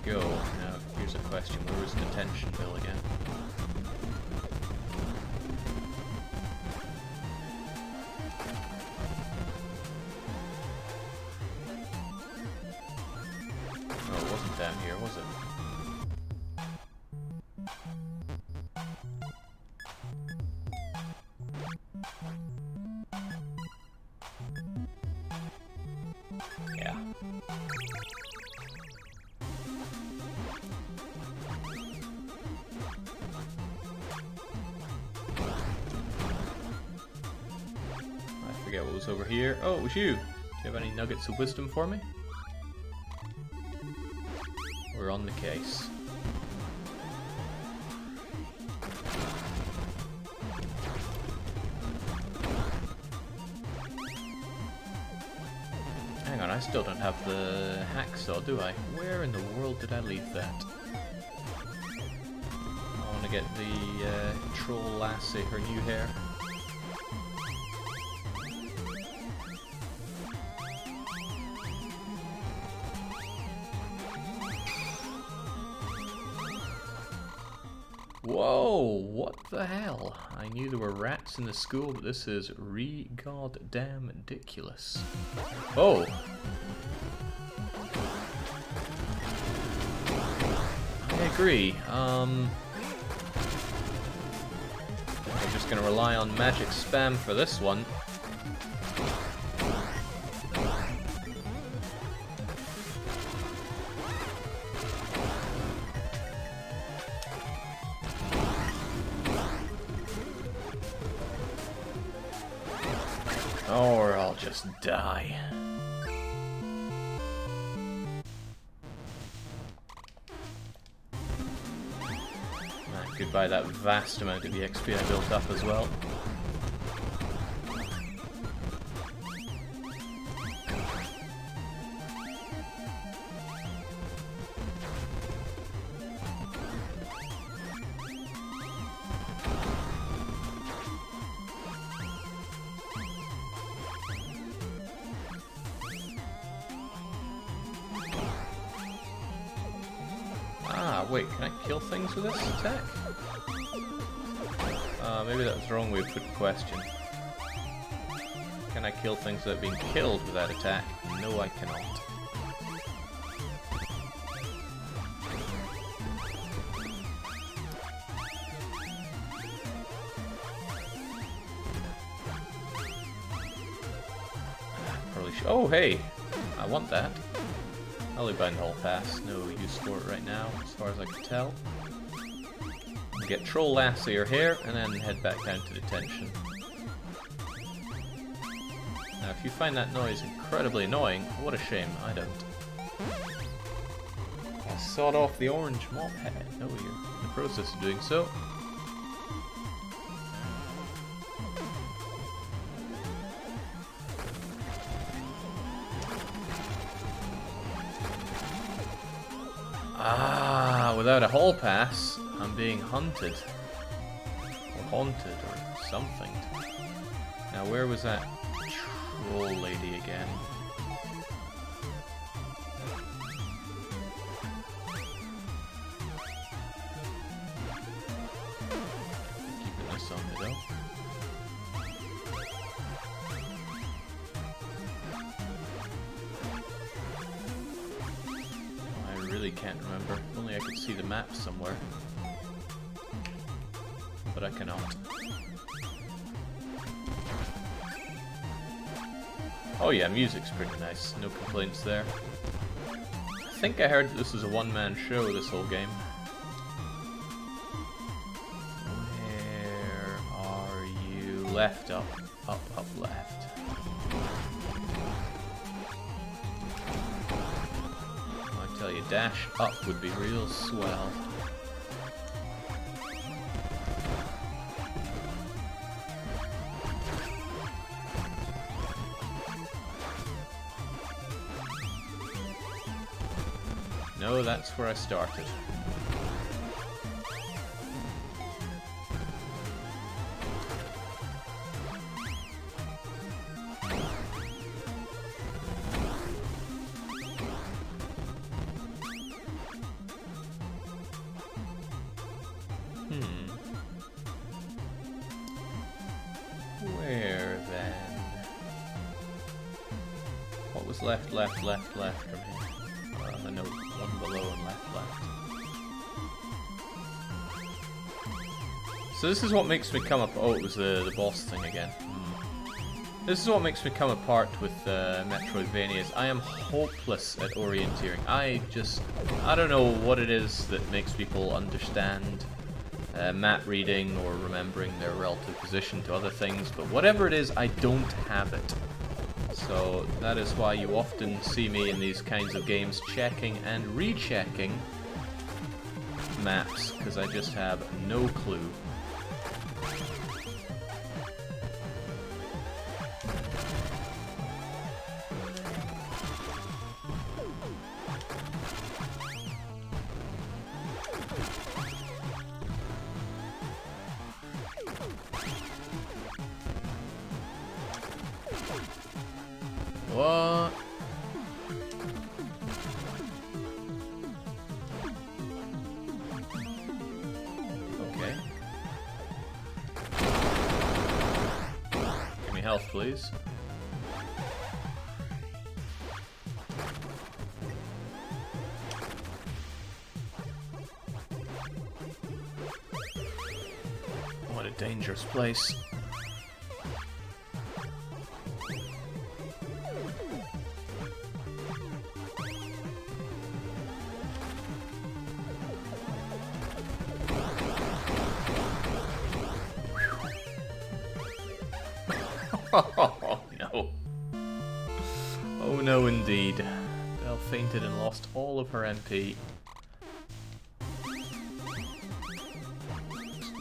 go. Now, here's a question. Where was Detentionville again? Oh, it wasn't down here, forget what was over here. Oh, it was you. Do you have any nuggets of wisdom for me? We're on the case. Hang on, I still don't have the hacksaw, do I? Where in the world did I leave that? I want to get the troll lassie her new hair. Whoa, what the hell? I knew there were rats in the school, but this is re-goddamn ridiculous. Oh! I agree. I'm just gonna rely on magic spam for this one. Or I'll just die. Goodbye that vast amount of EXP I built up as well. Ah, wait, can I kill things with this attack? Maybe that was the wrong way of putting the question. Can I kill things without being killed with that attack? No, I cannot. Probably should. Oh, hey! I want that. I'll bind the whole pass. No use for it right now, as far as I can tell. Get Troll Lassie her hair, and then head back down to detention. Now, if you find that noise incredibly annoying, what a shame, I don't. I sawed off the orange mop head. Oh, you're in the process of doing so. Ah, without a hall pass, I'm being hunted. Or haunted, or something. Now, where was that troll lady again? Keeping this on me, though. I really can't remember. If only I could see the map somewhere. But I cannot. Oh yeah, music's pretty nice. No complaints there. I think I heard that this was a one-man show, this whole game. Where are you? Left, up, up, up, left. I tell you, dash up would be real swell. No, that's where I started. Where then? What was left, left, left, left from here? No, one below and left, left. So this is what makes me come up. Oh, it was the boss thing again. This is what makes me come apart with Metroidvanias. I am hopeless at orienteering. I don't know what it is that makes people understand map reading or remembering their relative position to other things, but whatever it is, I don't have it. So that is why you often see me in these kinds of games checking and rechecking maps, because I just have no clue. What? Okay. Give me health, please. What a dangerous place. Oh no. Oh no indeed. Belle fainted and lost all of her MP.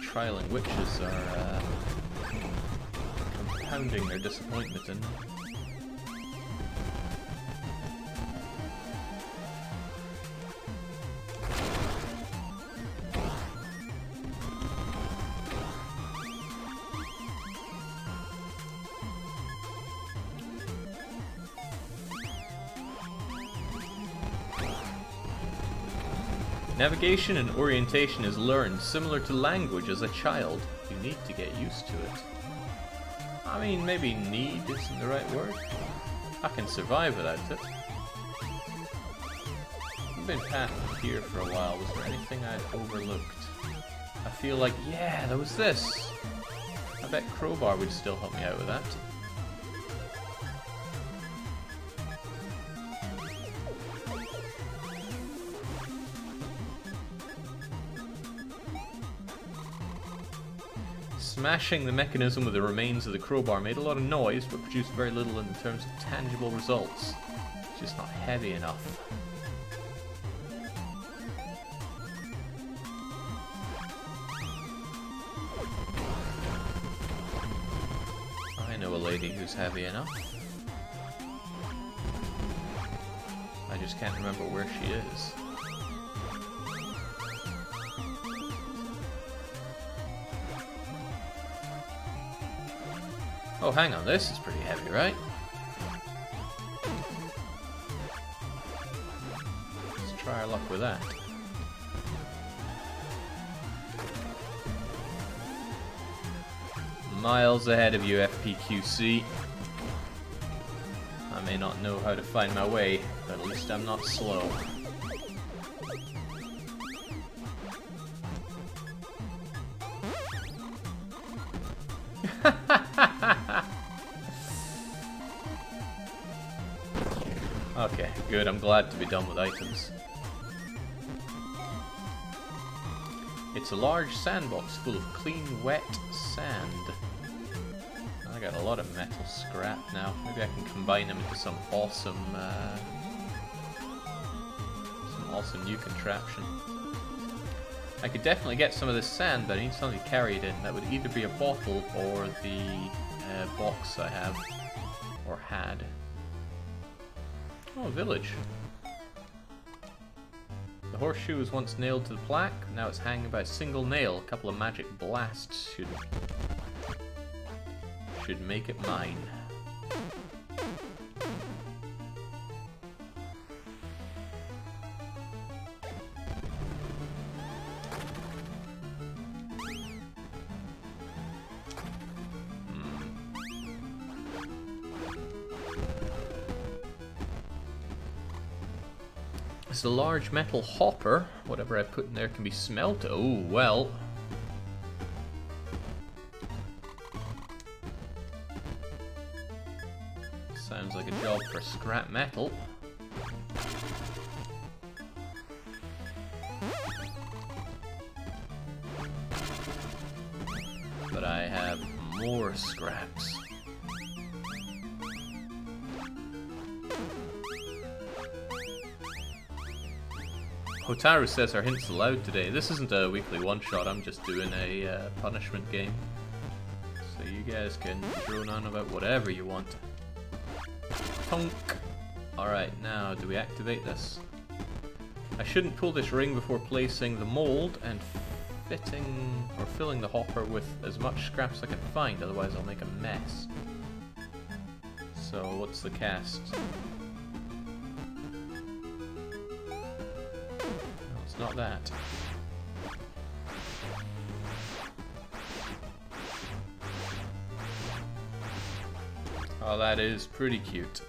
Trialing witches are compounding their disappointment in. Navigation and orientation is learned similar to language as a child. You need to get used to it. I mean, maybe need isn't the right word. I can survive without it. I've been past here for a while. Was there anything I'd overlooked? I feel like, yeah, there was this. I bet Crowbar would still help me out with that. Smashing the mechanism with the remains of the crowbar made a lot of noise, but produced very little in terms of tangible results. It's just not heavy enough. I know a lady who's heavy enough. I just can't remember where she is. Oh, hang on, this is pretty heavy, right? Let's try our luck with that. Miles ahead of you, FPQC. I may not know how to find my way, but at least I'm not slow. Okay, good. I'm glad to be done with items. It's a large sandbox full of clean, wet sand. I got a lot of metal scrap now. Maybe I can combine them into some awesome new contraption. I could definitely get some of this sand, but I need something to carry it in. That would either be a bottle or the box I have, or had. Oh, a village. The horseshoe was once nailed to the plaque, now it's hanging by a single nail. A couple of magic blasts should make it mine. It's a large metal hopper. Whatever I put in there can be smelt. Oh, well. Sounds like a job for scrap metal. have more scraps. Hotaru says our hints allowed today. This isn't a weekly one-shot, I'm just doing a punishment game. So you guys can drone on about whatever you want. Tonk! Alright, now do we activate this? I shouldn't pull this ring before placing the mold and filling the hopper with as much scraps as I can find, otherwise I'll make a mess. So what's the cast? Not that. Oh, that is pretty cute.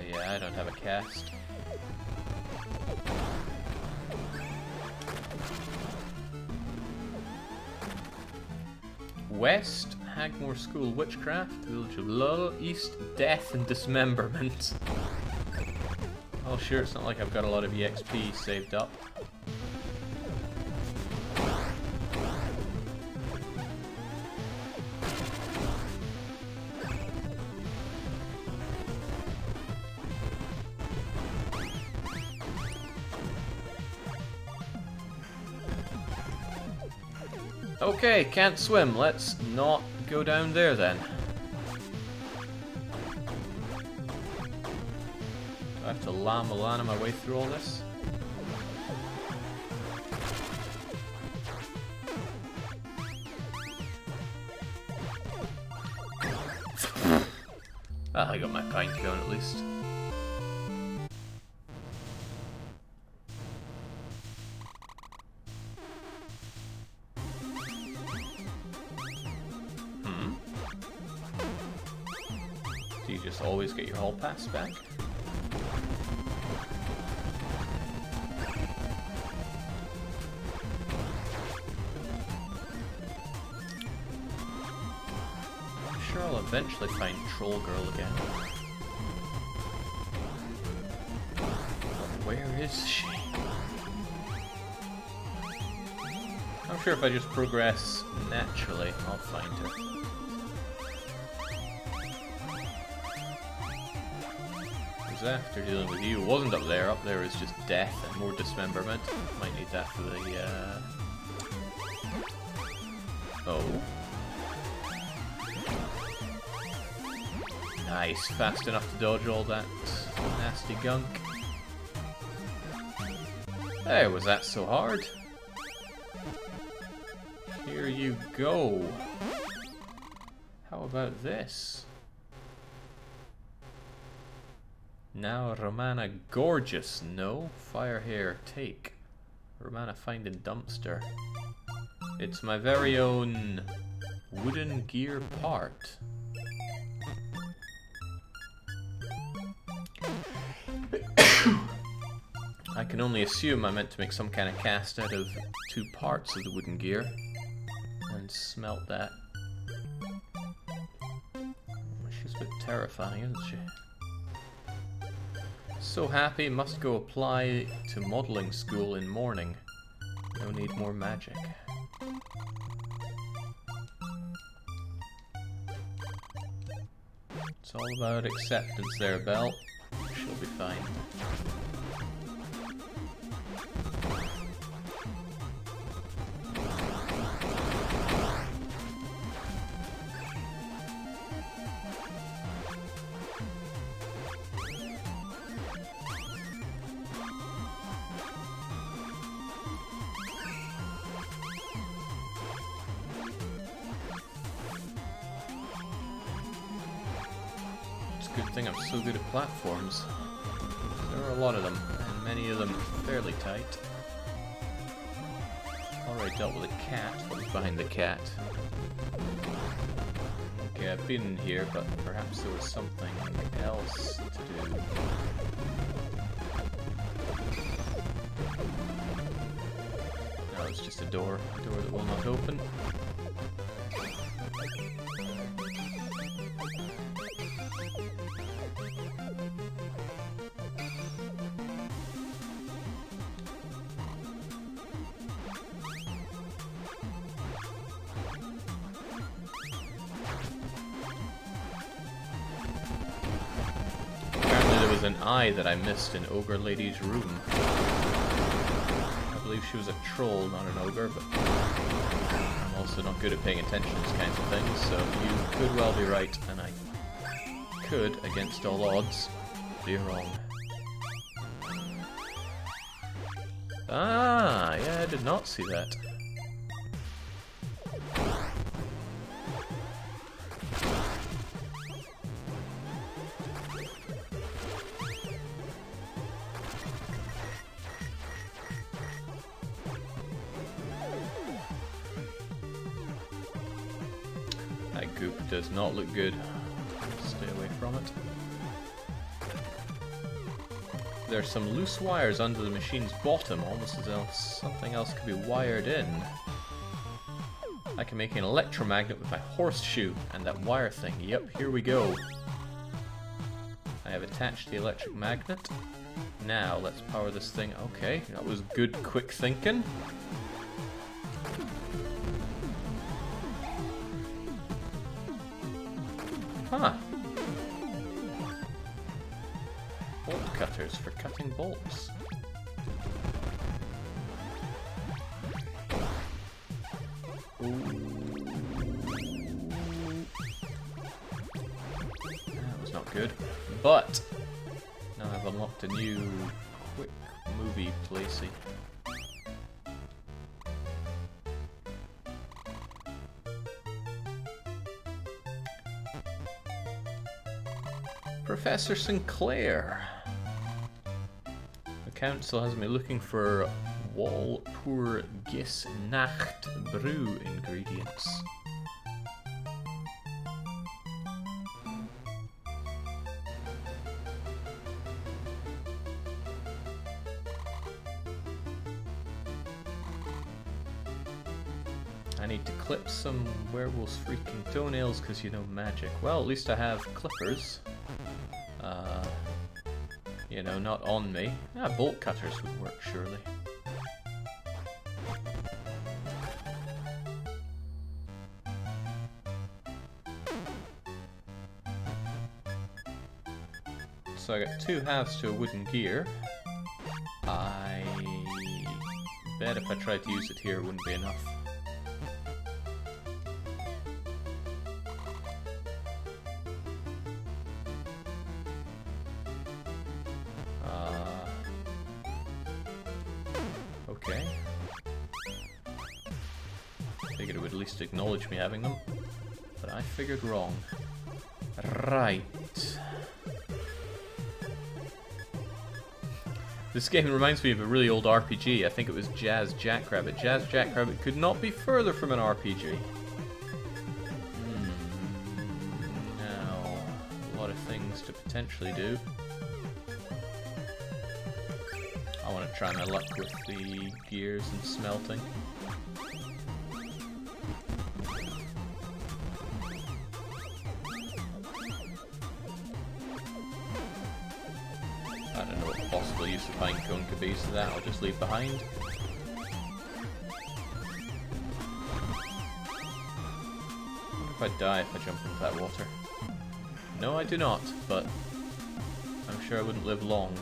Yeah, I don't have a cast. West, Hagmore School, Witchcraft, Village of Lull, East, Death and Dismemberment. Oh sure, it's not like I've got a lot of EXP saved up. Okay, can't swim. Let's not go down there then. Do I have to Lana my way through all this? I got my pint cone at least. Do you just always get your hall pass back? I'm sure I'll eventually find Troll Girl again. But where is she? I'm sure if I just progress naturally, I'll find her. After dealing with you, it wasn't up there. Up there is just death and more dismemberment. Might need that for the, Oh. Nice. Fast enough to dodge all that nasty gunk. Hey, was that so hard? Here you go. How about this? Now Romana gorgeous, no? Fire hair, take. Romana find a dumpster. It's my very own wooden gear part. I can only assume I meant to make some kind of cast out of 2 parts of the wooden gear and smelt that. She's a bit terrifying, isn't she? So happy, must go apply to modeling school in morning. No need more magic. It's all about acceptance there, Belle. She'll be fine. Good thing I'm so good at platforms. There are a lot of them, and many of them fairly tight. Already dealt with a cat. What was behind the cat? Okay, I've been in here, but perhaps there was something else to do. No, it's just a door that will not open. was an eye that I missed in Ogre Lady's room. I believe she was a troll, not an ogre, but I'm also not good at paying attention to these kinds of things, so you could well be right, and I could, against all odds, be wrong. Ah, yeah, I did not see that. That goop does not look good. Stay away from it. There's some loose wires under the machine's bottom, almost as if something else could be wired in. I can make an electromagnet with my horseshoe and that wire thing. Yep, here we go. I have attached the electric magnet. Now, let's power this thing. Okay, that was good, quick thinking. Huh. Bolt cutters for cutting bolts. Ooh. That was not good. But now I've unlocked a new quick movie placey. Professor Sinclair. The council has me looking for Walpurgis Nacht brew ingredients. I need to clip some werewolf's freaking toenails because you know magic. Well, at least I have clippers. You know, not on me. Ah, bolt cutters would work, surely. So I got 2 halves to a wooden gear. I bet if I tried to use it here, it wouldn't be enough. Okay. Figured it would at least acknowledge me having them, but I figured wrong. Right. This game reminds me of a really old RPG. I think it was Jazz Jackrabbit. Jazz Jackrabbit could not be further from an RPG. Now, a lot of things to potentially do. I want to try my luck with the gears and smelting. I don't know what the possible use of pine cone could be, so that I'll just leave behind. I wonder if I die if I jump into that water. No, I do not, but I'm sure I wouldn't live long.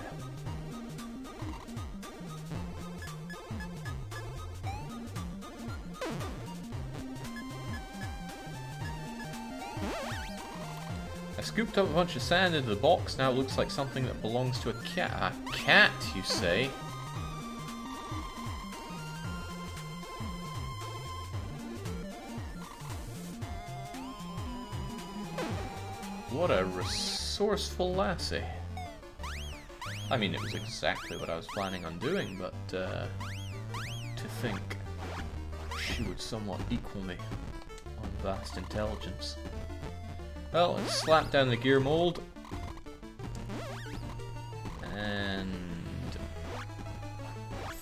I scooped up a bunch of sand into the box. Now it looks like something that belongs to a cat. A cat, you say? What a resourceful lassie. I mean, it was exactly what I was planning on doing, but to think she would somewhat equal me on vast intelligence. Well, let's slap down the gear mold. And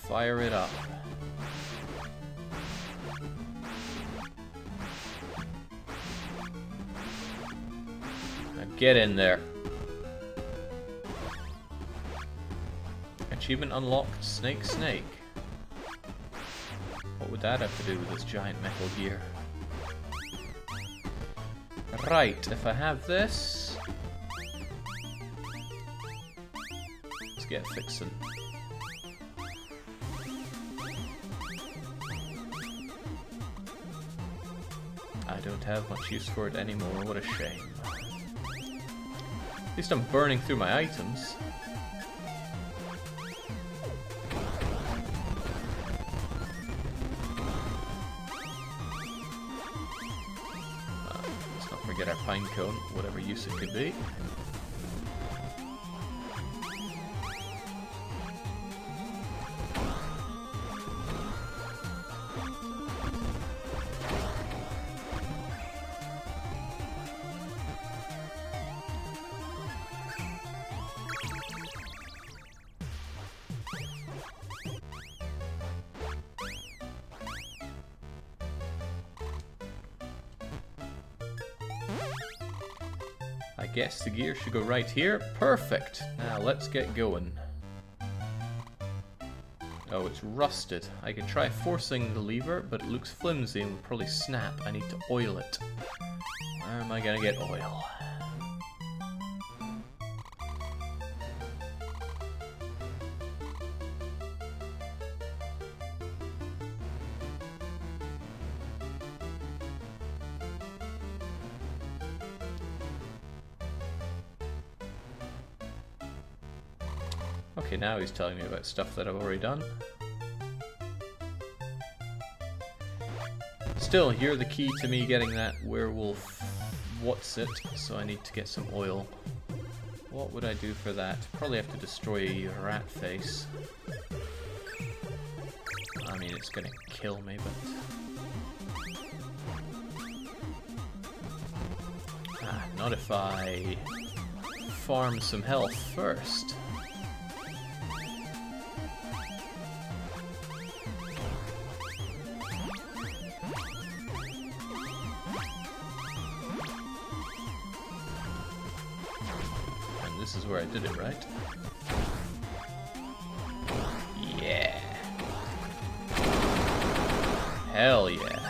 fire it up. Now get in there. Achievement unlocked, Snake Snake. What would that have to do with this giant metal gear? Right, if I have this... let's get fixing. I don't have much use for it anymore, what a shame. At least I'm burning through my items. Let's not forget our pine cone, whatever use it could be. I guess the gear should go right here. Perfect! Now let's get going. Oh, it's rusted. I could try forcing the lever, but it looks flimsy and will probably snap. I need to oil it. Where am I gonna get oil? Okay, now he's telling me about stuff that I've already done. Still, you're the key to me getting that werewolf what's it, so I need to get some oil. What would I do for that? Probably have to destroy a rat face. I mean, it's gonna kill me, but... not if I farm some health first. This is where I did it, right? Yeah. Hell yeah.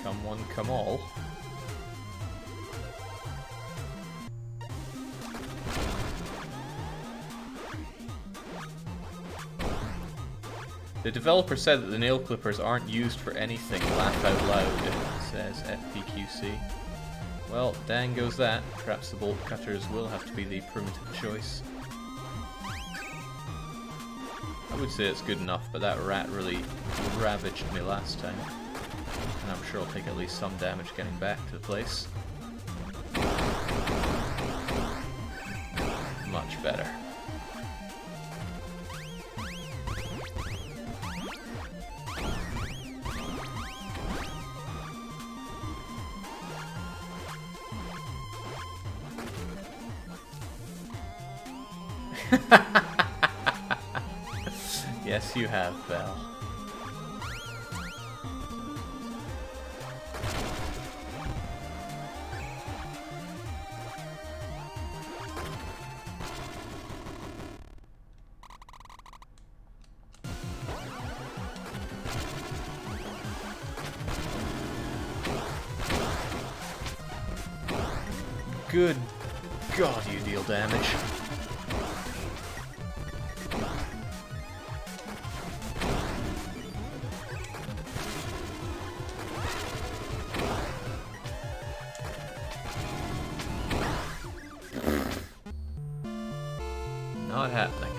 Come one, come all. The developer said that the nail clippers aren't used for anything, laugh out loud, says FPQC. Well, dang goes that. Perhaps the bolt cutters will have to be the primitive choice. I would say it's good enough, but that rat really ravaged me last time. And I'm sure I'll take at least some damage getting back to the place. Much better. Yes, you have, Belle. Good God, you deal damage. Not happening.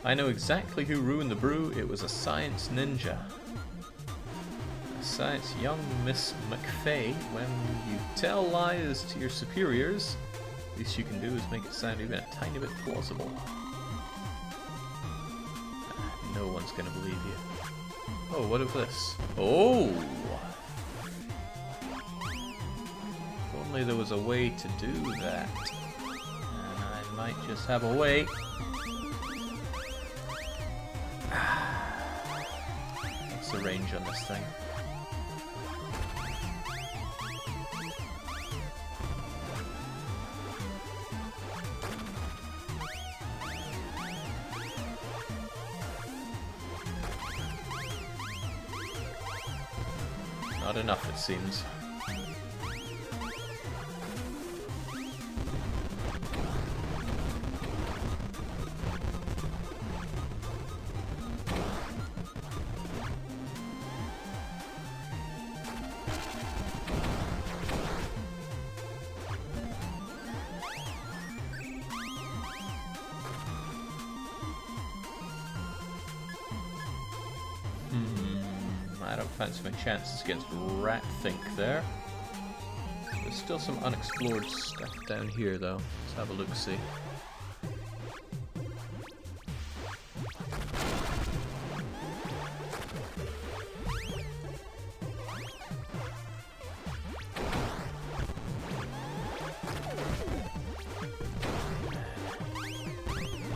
I know exactly who ruined the brew. It was a science ninja. A science young Miss McFay. When you tell lies to your superiors, least you can do is make it sound even a tiny bit plausible. No one's gonna believe you. Oh, what of this? Oh! only there was a way to do that. And I might just have a way. What's the range on this thing? Not enough, it seems. I don't fancy my chances against Ratthink there. There's still some unexplored stuff down here though. Let's have a look-see.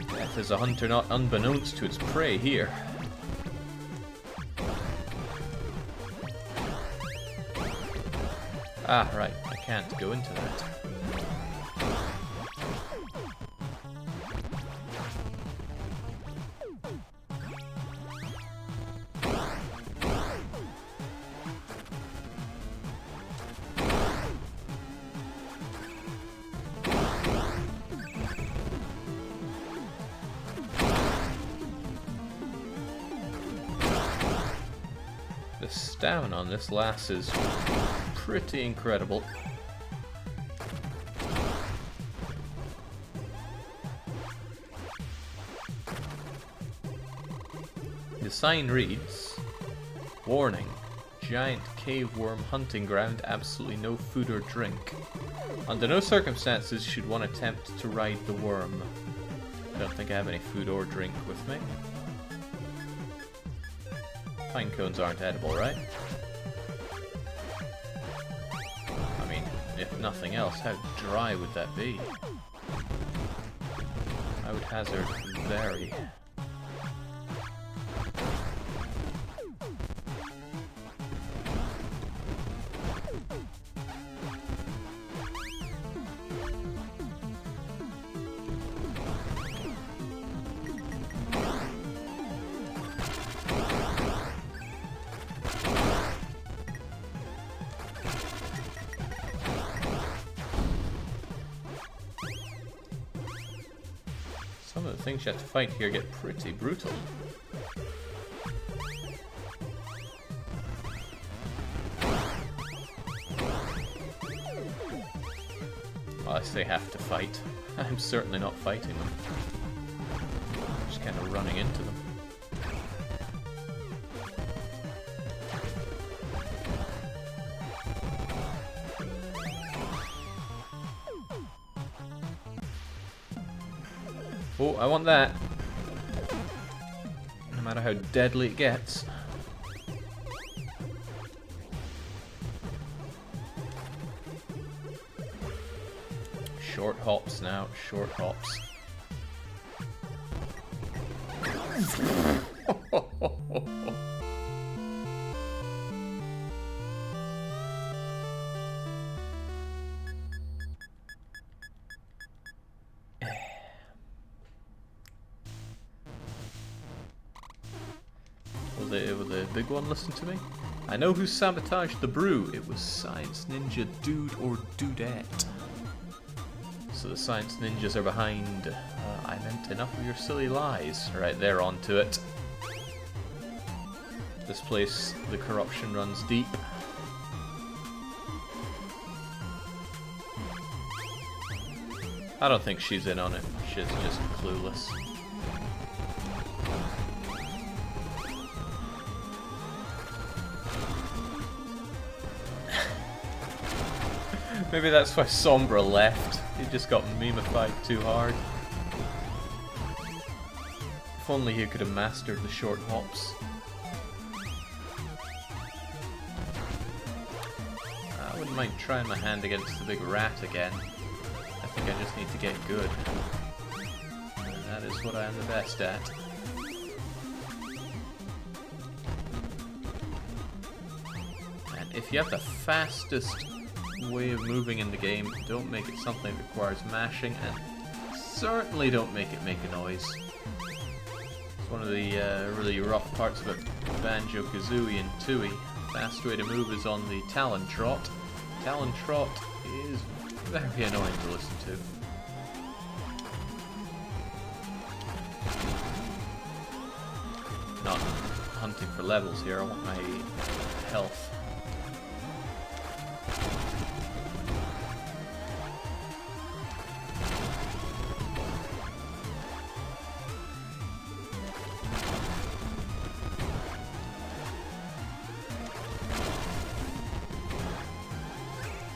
Death is a hunter not unbeknownst to its prey here. Ah, right, I can't go into that. The stamina on this lass is pretty incredible. The sign reads, "Warning, giant cave worm hunting ground, absolutely no food or drink. Under no circumstances should one attempt to ride the worm." I don't think I have any food or drink with me. Pine cones aren't edible, right? I mean, if nothing else, how dry would that be? I would hazard very. Some of the things you have to fight here get pretty brutal. Well, I say have to fight. I'm certainly not fighting them. I'm just kind of running into them. Oh, I want that. No matter how deadly it gets. Short hops now, short hops. Will the big one listen to me? I know who sabotaged the brew. It was Science Ninja Dude or Dudette. So the Science Ninjas are behind. I meant enough of your silly lies. Right, they're onto it. This place, the corruption runs deep. I don't think she's in on it. She's just clueless. Maybe that's why Sombra left. He just got memified too hard. If only he could have mastered the short hops. I wouldn't wouldn't mind trying my hand against the big rat again. I think I just need to get good. And that is what I am the best at. And if you have the fastest way of moving in the game, don't make it something that requires mashing, and certainly don't make it make a noise. It's one of the really rough parts about Banjo-Kazooie and Tooie. Fast way to move is on the Talon Trot. Talon Trot is very annoying to listen to. Not hunting for levels here, I want my health.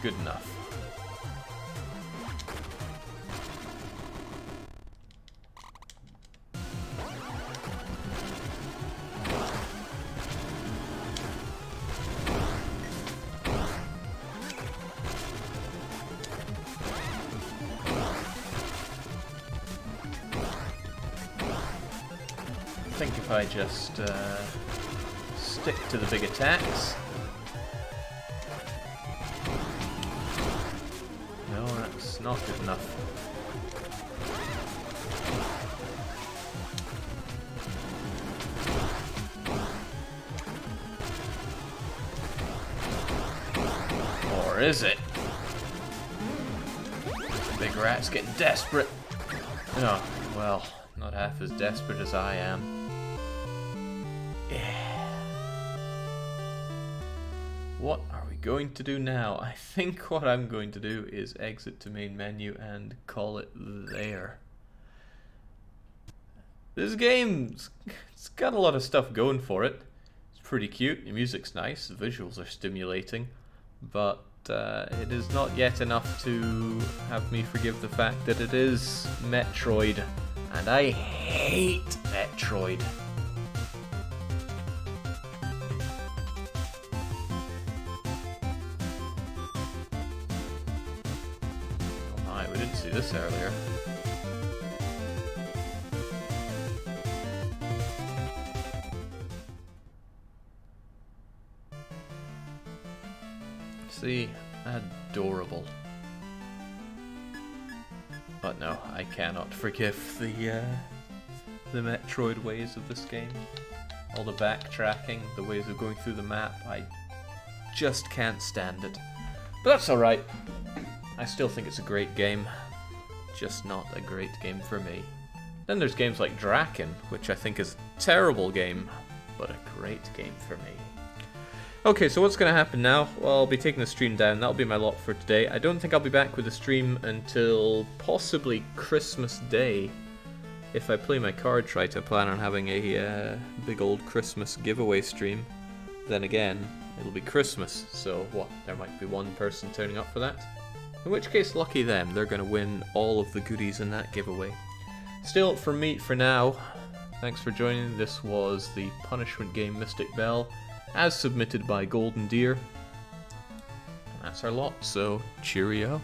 Good enough. I think if I just stick to the big attacks. No, that's not good enough. Or is it? Big rat's getting desperate. Oh, well, not half as desperate as I am. Yeah. What are we going to do now? I think what I'm going to do is exit to main menu and call it there. This game's it's got a lot of stuff going for it. It's pretty cute, the music's nice, the visuals are stimulating, but it is not yet enough to have me forgive the fact that it is Metroid, and I hate Metroid. We didn't see this earlier. See, adorable. But no, I cannot forgive the Metroid ways of this game. All the backtracking, the ways of going through the map, I just can't stand it. But that's alright. I still think it's a great game, just not a great game for me. Then there's games like Draken, which I think is a terrible game, but a great game for me. Okay, so what's going to happen now? Well, I'll be taking the stream down. That'll be my lot for today. I don't think I'll be back with the stream until possibly Christmas Day. If I play my cards right, I plan on having a big old Christmas giveaway stream. Then again, it'll be Christmas, so what? There might be one person turning up for that? In which case, lucky them, they're going to win all of the goodies in that giveaway. Still, from me for now, thanks for joining. This was the punishment game Mystik Belle, as submitted by Golden Deer. And that's our lot, so cheerio.